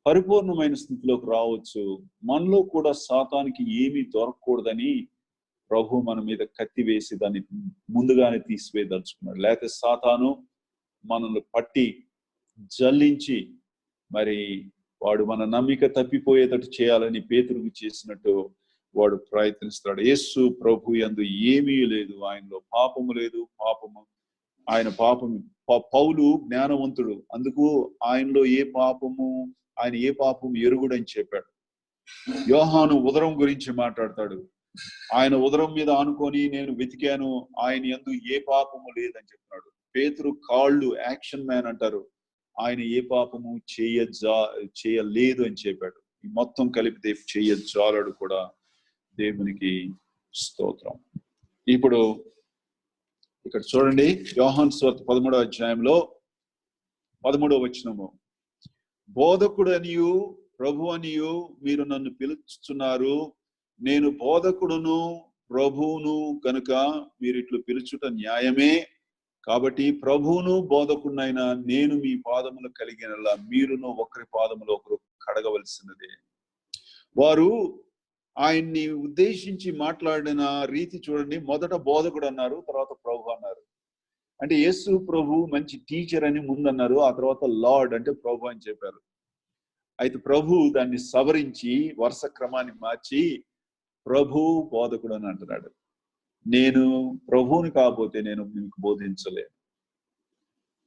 S1: పరిపూర్ణమైన స్థితిలోకి రావచ్చు. మనలో కూడా సాతానికి ఏమీ దొరకకూడదని ప్రభు మన మీద కత్తి వేసి దాన్ని ముందుగానే తీసివేయదలుచుకున్నాడు. లేకపోతే సాతాను మనల్ని పట్టి జల్లించి మరి వాడు మన నమ్మిక తప్పిపోయేటట్టు చేయాలని పేతురుకు చేసినట్టు వాడు ప్రయత్నిస్తాడు. యేసు ప్రభు యందు ఏమీ లేదు, ఆయనలో పాపము లేదు. ఆయన పాపము, పౌలు జ్ఞానవంతుడు, అందుకు ఆయనలో ఆయన ఏ పాపము ఎరుగుడని చెప్పాడు. యోహాను ఉదరం గురించి మాట్లాడతాడు, ఆయన ఉదరం మీద ఆనుకొని నేను వెతికాను, ఆయన యందు ఏ పాపము లేదని చెప్తున్నాడు. పేతురు కాళ్ళు, యాక్షన్ మ్యాన్ అంటారు, ఆయన ఏ పాపము చేయలేదు అని చెప్పాడు. ఈ మొత్తం కలిపితే చేయజాలడు కూడా. దేవునికి స్తోత్రం. ఇప్పుడు ఇక్కడ చూడండి, యోహాను సువార్త 13వ అధ్యాయంలో 13వ వచనము. బోధకుడు అనియు ప్రభు అనియు మీరు నన్ను పిలుచుచున్నారు, నేను బోధకుడును ప్రభువును కనుక మీరు ఇట్లు పిలుచుట న్యాయమే. కాబట్టి ప్రభువును బోధకుడినైనా నేను మీ పాదములు కలిగినలా మీరును ఒకరి పాదములు ఒకరు కడగవలసినదే. వారు ఆయన్ని ఉద్దేశించి మాట్లాడిన రీతి చూడండి. మొదట బోధకుడు అన్నారు, తర్వాత ప్రభు అన్నారు. అంటే యేసు ప్రభు మంచి టీచర్ అని ముందన్నారు, ఆ తర్వాత లార్డ్ అంటే ప్రభు అని చెప్పారు. అయితే ప్రభు దాన్ని సవరించి వరుస క్రమాన్ని మార్చి ప్రభు బోధకుడు అని అంటున్నాడు. నేను ప్రభువుని కాకపోతే నేను మీకు బోధించలేను.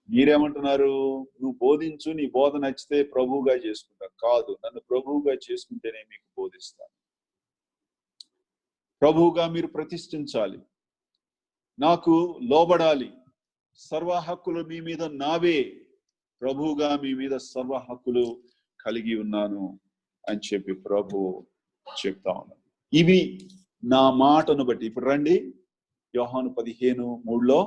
S1: మీరేమంటున్నారు? నువ్వు బోధించు, నీ బోధ నచ్చితే ప్రభువుగా చేసుకుంటా. కాదు, నన్ను ప్రభువుగా చేసుకుంటేనే మీకు బోధిస్తాను. ప్రభువుగా మీరు ప్రతిష్ఠించాలి, నాకు లోబడాలి, సర్వ హక్కులు మీ మీద నావే, ప్రభువుగా మీ మీద సర్వ హక్కులు కలిగి ఉన్నాను అని చెప్పి ప్రభు చెప్తా ఉన్నాను. ఇవి నా మాటను బట్టి. ఇప్పుడు రండి, యోహాను 15:3లో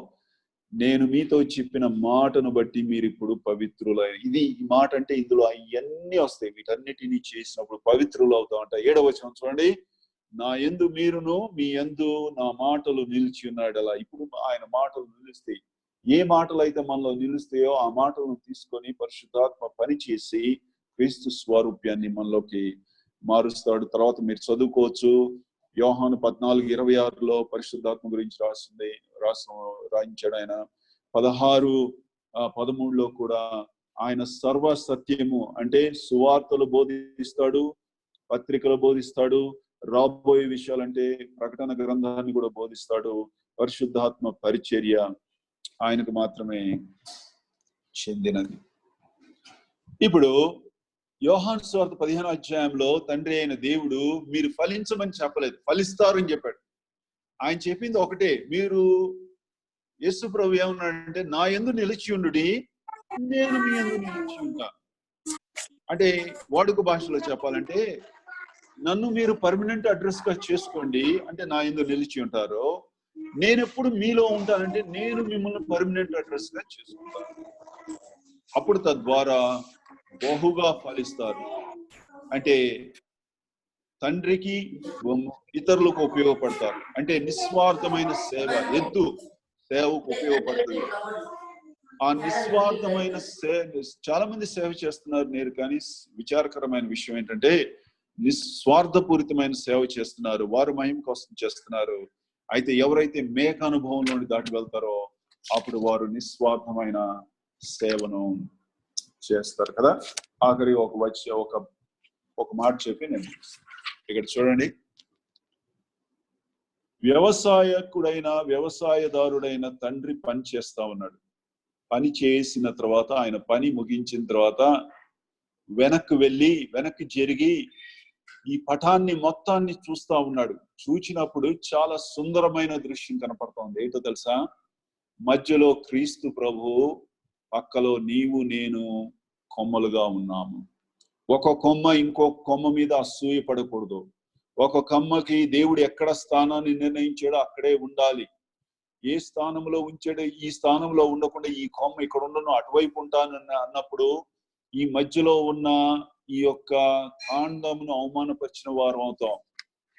S1: నేను మీతో చెప్పిన మాటను బట్టి మీరు ఇప్పుడు పవిత్రులైన. ఈ మాట అంటే ఇందులో అవన్నీ వస్తాయి. వీటన్నిటినీ చేసినప్పుడు పవిత్రులు అవుతాం అంట. 7వ వచనం చూడండి. నా యందు మీరును మీ యందు నా మాటలు నిలిచి ఉన్నాడు. అలా ఇప్పుడు ఆయన మాటలు నిలుస్తాయి. ఏ మాటలు అయితే మనలో నిలుస్తాయో ఆ మాటలను తీసుకొని పరిశుద్ధాత్మ పనిచేసి క్రీస్తు స్వరూప్యాన్ని మనలోకి మారుస్తాడు. తర్వాత మీరు చదువుకోవచ్చు. యోహాను 14:26లో పరిశుద్ధాత్మ గురించి రాయించాడు ఆయన. 16:13లో కూడా ఆయన సర్వ సత్యము అంటే సువార్తలు బోధిస్తాడు, పత్రికలు బోధిస్తాడు, రాబోయే విషయాలంటే ప్రకటన గ్రంథాన్ని కూడా బోధిస్తాడు. పరిశుద్ధాత్మ పరిచర్య ఆయనకు మాత్రమే చెందినది. ఇప్పుడు యోహాను సువార్త 15వ అధ్యాయంలో తండ్రి అయిన దేవుడు మీరు ఫలించమని చెప్పలేదు, ఫలిస్తారు అని చెప్పాడు. ఆయన చెప్పింది ఒకటే, మీరు యేసు ప్రభు ఏమన్నాడంటే నా యందు నిలిచి ఉండుడి, నేను మీ యందు నిలిచి ఉంటా. అంటే వాడుక భాషలో చెప్పాలంటే నన్ను మీరు పర్మనెంట్ అడ్రస్ గా చేసుకోండి అంటే నా యందు నిలిచి ఉంటారు, నేను ఎప్పుడు మీలో ఉంటానంటే నేను మిమ్మల్ని పర్మనెంట్ అడ్రస్ గా చేసుకుంటాను. అప్పుడు తద్వారా బహుగా ఫలిస్తారు. అంటే తండ్రికి ఇతరులకు ఉపయోగపడతారు. అంటే నిస్వార్థమైన సేవ, ఎద్దు సేవకు ఉపయోగపడుతుంది. ఆ నిస్వార్థమైన చాలా మంది సేవ చేస్తున్నారు నేరు, కానీ విచారకరమైన విషయం ఏంటంటే నిస్వార్థపూరితమైన సేవ చేస్తున్నారు, వారు మహిమ కోసం చేస్తున్నారు. అయితే ఎవరైతే మేఘ అనుభవంలోని దాటి వెళ్తారో అప్పుడు వారు నిస్వార్థమైన సేవను చేస్తారు కదా. ఆఖరి ఒక మాట చెప్పి నేను ఇక్కడ చూడండి, వ్యవసాయదారుడైన తండ్రి పని చేస్తా ఉన్నాడు. పని చేసిన తర్వాత ఆయన పని ముగించిన తర్వాత వెనక్కి జరిగి ఈ పటాన్ని మొత్తాన్ని చూస్తా ఉన్నాడు. చూచినప్పుడు చాలా సుందరమైన దృశ్యం కనపడుతోంది. ఏంటో తెలుసా? మధ్యలో క్రీస్తు ప్రభువు, పక్కలో నీవు నేను కొమ్మలుగా ఉన్నాము. ఒక కొమ్మ ఇంకో కొమ్మ మీద అసూయ పడకూడదు. ఒక కొమ్మకి దేవుడు ఎక్కడ స్థానాన్ని నిర్ణయించాడో అక్కడే ఉండాలి. ఏ స్థానంలో ఉంచాడో ఈ స్థానంలో ఉండకుండా ఈ కొమ్మ ఇక్కడ ఉండను అటువైపు ఉంటానని అన్నప్పుడు ఈ మధ్యలో ఉన్న ఈ యొక్క కాండమును అవమానపరిచిన వారం అవుతాం.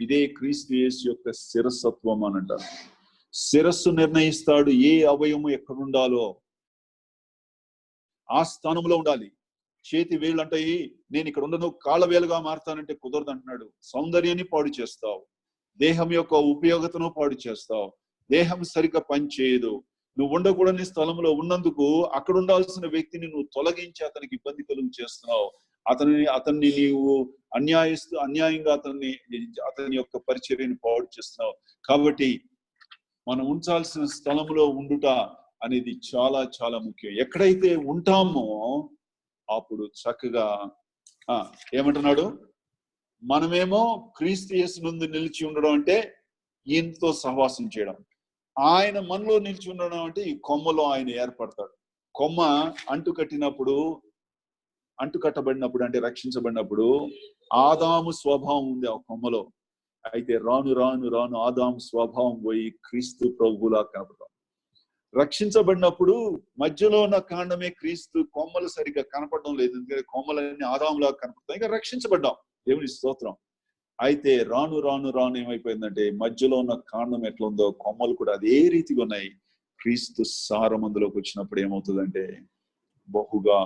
S1: ఇదే క్రీస్తు యేసు యొక్క శిరసత్వం అని అంటారు. శిరస్సు నిర్ణయిస్తాడు ఏ అవయము ఎక్కడుండాలో ఆ స్థానంలో ఉండాలి. చేతి వేళ్ళు అంటాయి నేను ఇక్కడ ఉండను, కాళ్ళ వేలుగా మారుతానంటే కుదరదు అంటున్నాడు. సౌందర్యాన్ని పాడు చేస్తావు, దేహం యొక్క ఉపయోగతను పాడు చేస్తావు, దేహం సరిగ్గా పని చేయదు. నువ్వు ఉండకూడని స్థలంలో ఉన్నందుకు అక్కడ ఉండాల్సిన వ్యక్తిని నువ్వు తొలగించి అతనికి ఇబ్బంది కలుగు చేస్తున్నావు. అతన్ని నీవు అన్యాయంగా అతని యొక్క పరిచర్యను పాడు చేస్తున్నావు. కాబట్టి మనం ఉంచాల్సిన స్థలంలో ఉండుట అనేది చాలా చాలా ముఖ్యం. ఎక్కడైతే ఉంటామో అప్పుడు చక్కగా ఏమంటున్నాడు, మనమేమో క్రీస్తు యేసు నందు నిలిచి ఉండడం అంటే ఈయనతో సహవాసం చేయడం, ఆయన మనలో నిలిచి ఉండడం అంటే ఈ కొమ్మలో ఆయన ఏర్పడతాడు. కొమ్మ అంటుకట్టబడినప్పుడు అంటే రక్షించబడినప్పుడు ఆదాము స్వభావం ఉంది ఆ కొమ్మలో. అయితే రాను రాను రాను ఆదాము స్వభావం పోయి క్రీస్తు ప్రభువులా కనపడతాం. రక్షించబడినప్పుడు మధ్యలో ఉన్న కాండమే క్రీస్తు, కొమ్మలు సరిగ్గా కనపడడం లేదు, ఎందుకంటే కొమ్మలన్నీ ఆదాములాగా కనపడతాం. ఇంకా రక్షించబడ్డాం, దేవుని స్తోత్రం. అయితే రాను రాను రాను ఏమైపోయిందంటే మధ్యలో ఉన్న కాండం ఎట్లా ఉందో కొమ్మలు కూడా అదే రీతిగా ఉన్నాయి. క్రీస్తు సారమందులోకి వచ్చినప్పుడు ఏమవుతుందంటే బహుగా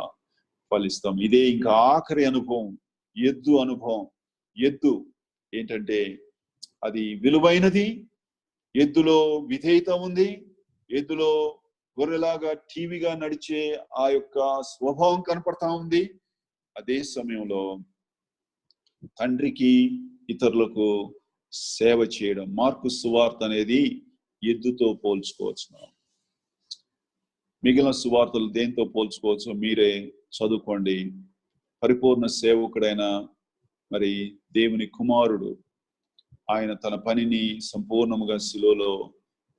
S1: ఫలిస్తాం. ఇదే ఇంకా ఆఖరి అనుభవం, ఎద్దు అనుభవం. ఎద్దు ఏంటంటే అది విలువైనది, ఎద్దులో విధేయత ఉంది, ఎద్దులో గొర్రెలాగా టీవీగా నడిచే ఆ యొక్క స్వభావం కనపడతా ఉంది. అదే సమయంలో తండ్రికి ఇతరులకు సేవ చేయడం. మార్కు సువార్త అనేది ఎద్దుతో పోల్చుకోవచ్చు. మిగిలిన సువార్తలు దేంతో పోల్చుకోవచ్చు మీరే చదువుకోండి. పరిపూర్ణ సేవకుడైన మరి దేవుని కుమారుడు ఆయన తన పనిని సంపూర్ణముగా శిలువలో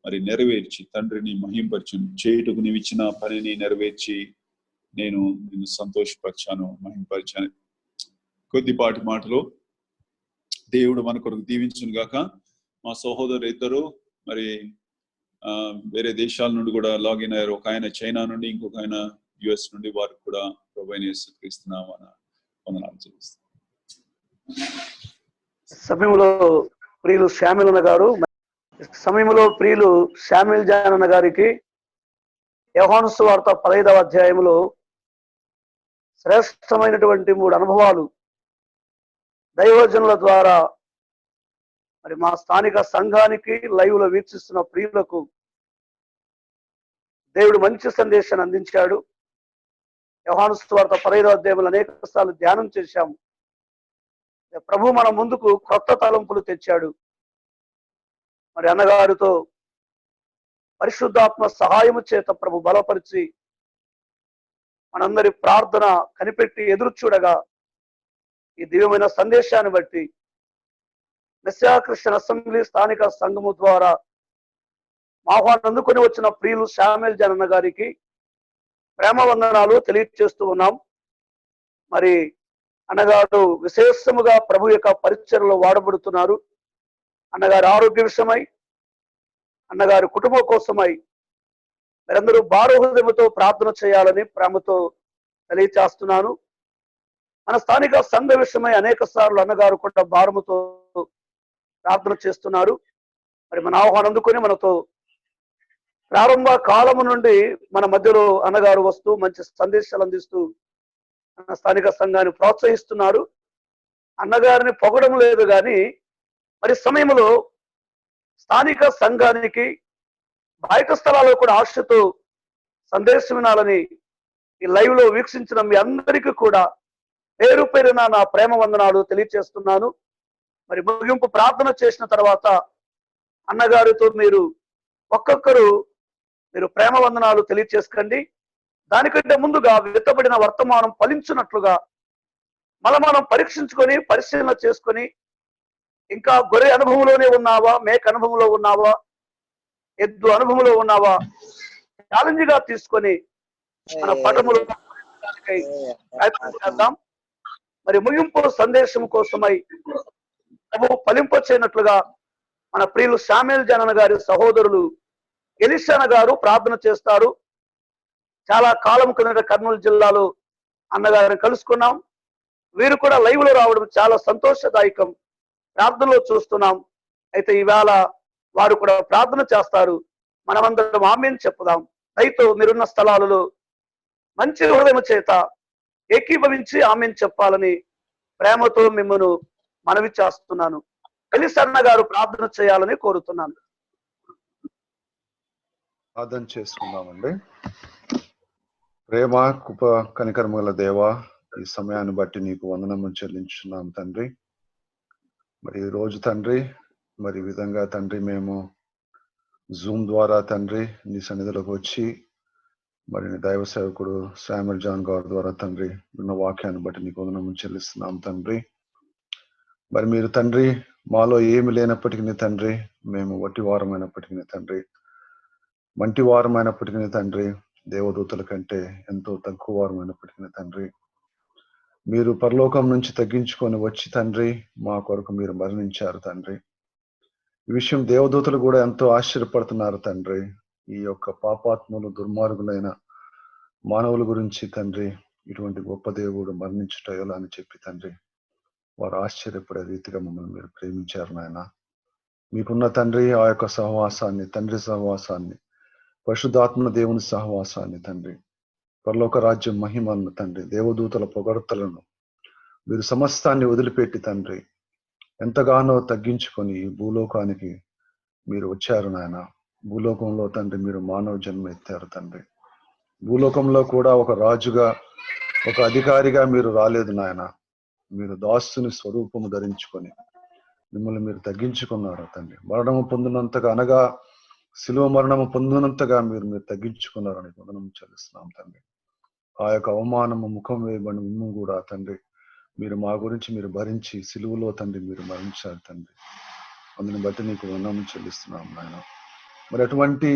S1: మరి నెరవేర్చి తండ్రిని మహింపరిచి చేయుటకు నీవు ఇచ్చిన పనిని నెరవేర్చి నేను నిన్ను సంతోషపరిచాను, మహింపరిచాను. కొద్దిపాటి మాటలు దేవుడు మన కొరకు దీవించును గాక. మా సహోదరు ఇద్దరు మరి వేరే దేశాల నుండి కూడా లాగిన్ అయ్యారు. ఒక ఆయన చైనా నుండి, ఇంకొక ఆయన యుఎస్ నుండి. వారికి కూడా ప్రభువైన యేసుక్రీస్తు నామమున వందనాలు చెల్లిస్తాను.
S2: సమయంలో ప్రియులు శామ్యూల్ అన్న గారు, సమయంలో ప్రియులు శామ్యూల్ జాన్ అన్న గారికి యోహాను సువార్త 15వ అధ్యాయంలో శ్రేష్టమైనటువంటి 3 అనుభవాలు దైవజనుల ద్వారా మరి మా స్థానిక సంఘానికి లైవ్ లో వీక్షిస్తున్న ప్రియులకు దేవుడు మంచి సందేశాన్ని అందించాడు. యోహాను సువార్త 15వ అధ్యాయంలో అనేక సార్లు ధ్యానం చేశాము. ప్రభు మన ముందుకు కొత్త తలంపులు తెచ్చాడు. మరి అన్నగారితో పరిశుద్ధాత్మ సహాయము చేత ప్రభు బలపరిచి మనందరి ప్రార్థన కనిపెట్టి ఎదురు చూడగా ఈ దివ్యమైన సందేశాన్ని బట్టి మెస్సియా క్రిస్టియన్ అసెంబ్లీ స్థానిక సంఘము ద్వారా ఆహ్వానం అందుకొని వచ్చిన ప్రియులు శామ్యూల్ జాన్ అన్న గారికి ప్రేమ వందనాలు తెలియజేస్తూ ఉన్నాం. మరి అన్నగారు విశేషముగా ప్రభు యొక్క పరిచర్యలో వాడబడుతున్నారు. అన్నగారి ఆరోగ్య విషయమై, అన్నగారి కుటుంబం కోసమై మీరందరూ భారహృదయముతో ప్రార్థన చేయాలని ప్రేమతో తెలియచేస్తున్నాను. మన స్థానిక సంఘ విషయమై అనేక సార్లు అన్నగారు కూడా భారముతో ప్రార్థన చేస్తున్నారు. మరి మన ఆహ్వానం అందుకొని మనతో ప్రారంభ కాలము నుండి మన మధ్యలో అన్నగారు వస్తూ మంచి సందేశాలు అందిస్తూ మన స్థానిక సంఘాన్ని ప్రోత్సహిస్తున్నారు. అన్నగారిని పొగడం లేదు కానీ మరి సమయంలో స్థానిక సంఘానికి బయట స్థలాల్లో కూడా ఆశతో సందేశం వినాలని ఈ లైవ్ లో వీక్షించిన మీ అందరికీ కూడా పేరు పేరున నా ప్రేమ వందనాలు తెలియజేస్తున్నాను. మరి ముగింపు ప్రార్థన చేసిన తర్వాత అన్నగారితో మీరు ఒక్కొక్కరు మీరు ప్రేమ వందనాలు తెలియచేసుకోండి. దానికంటే ముందుగా విత్తబడిన వర్తమానం ఫలించినట్లుగా మనం పరీక్షించుకొని పరిశీలన చేసుకొని ఇంకా గొర్రె అనుభవంలోనే ఉన్నావా, మేక అనుభవంలో ఉన్నావా, ఎద్దు అనుభవంలో ఉన్నావా ఛాలెంజ్ గా తీసుకొని మన పటములు ప్రయత్నం చేద్దాం. మరి ముగింపు సందేశం కోసమై ప్రభు ఫలింపచేయనట్లుగా మన ప్రియులు శామ్యూల్ జాన్ గారి సహోదరులు ఎలీషా గారు ప్రార్థన చేస్తారు. చాలా కాలం కిందట కర్నూలు జిల్లాలో అన్నగారిని కలుసుకున్నాం. వీరు కూడా లైవ్ లో రావడం చాలా సంతోషదాయకం. ప్రార్థనలో చూస్తున్నాం. అయితే ఈవేళ వారు కూడా ప్రార్థన చేస్తారు. మనమందరం ఆమేన్ చెప్పుదాం. దయతో మీరున్న స్థలాలలో మంచి హృదయం చేత ఏకీభవించి ఆమేన్ చెప్పాలని ప్రేమతో మిమ్మల్ని మనవి చేస్తున్నాను. ఎలీషా గారు ప్రార్థన చేయాలని కోరుతున్నాను.
S3: ప్రార్థన చేసుకుందామండి. ప్రేమ కృప కనికరముల దేవ, ఈ సమయాన్ని బట్టి నీకు వందనము చెల్లించున్నాం తండ్రి. మరి ఈ రోజు తండ్రి మరి ఈ విధంగా తండ్రి మేము జూమ్ ద్వారా తండ్రి నీ సన్నిధిలోకి వచ్చి మరి నీ దైవ సేవకుడు శామ్యూల్ జాన్ గారి ద్వారా తండ్రి ఉన్న వాక్యాన్ని బట్టి నీకు వందనము చెల్లిస్తున్నాం తండ్రి. మరి మీరు తండ్రి మాలో ఏమి లేనప్పటికీ తండ్రి, మేము వట్టి వారమైనప్పటికీ తండ్రి, మంటి వారమైనప్పటికీ తండ్రి, దేవదూతల కంటే ఎంతో తక్కువ వారమైనప్పటికీ తండ్రి, మీరు పరలోకం నుంచి తగ్గించుకొని వచ్చి తండ్రి మా కొరకు మీరు మరణించారు తండ్రి. ఈ విషయం దేవదూతలు కూడా ఎంతో ఆశ్చర్యపడుతున్నారు తండ్రి. ఈ యొక్క పాపాత్ములు దుర్మార్గులైన మానవుల గురించి తండ్రి ఇటువంటి గొప్ప దేవుడు మరణించుట ఎలా అని చెప్పి తండ్రి వారు ఆశ్చర్యపడే రీతిగా మమ్మల్ని మీరు ప్రేమించారు నాయన. మీకున్న తండ్రి ఆ యొక్క సహవాసాన్ని, తండ్రి సహవాసాన్ని, పరిశుద్ధాత్మ దేవుని సహవాసాన్ని తండ్రి, పరలోక రాజ్యం మహిమలను తండ్రి, దేవదూతల పొగడ్తలను మీరు సమస్తాన్ని వదిలిపెట్టి తండ్రి ఎంతగానో తగ్గించుకొని ఈ భూలోకానికి మీరు వచ్చారు నాయన. భూలోకంలో తండ్రి మీరు మానవ జన్మ ఎత్తారు తండ్రి. భూలోకంలో కూడా ఒక రాజుగా, ఒక అధికారిగా మీరు రాలేదు నాయన. మీరు దాసుని స్వరూపము ధరించుకొని మిమ్మల్ని మీరు తగ్గించుకున్నారు తండ్రి. మరణము పొందినంతగా అనగా శిలువ మరణము పొందినంతగా మీరు తగ్గించుకున్నారని వందనము చెల్లిస్తున్నాం తండ్రి. ఆ యొక్క అవమానము ముఖం వేయబడిన మిమ్ము కూడా తండ్రి మీరు మా గురించి మీరు భరించి సిలువలో తండ్రి మీరు మరణించారు తండ్రి. అందుని బట్టి నీకు వందనము చెల్లిస్తున్నాం నాయన. మరి అటువంటి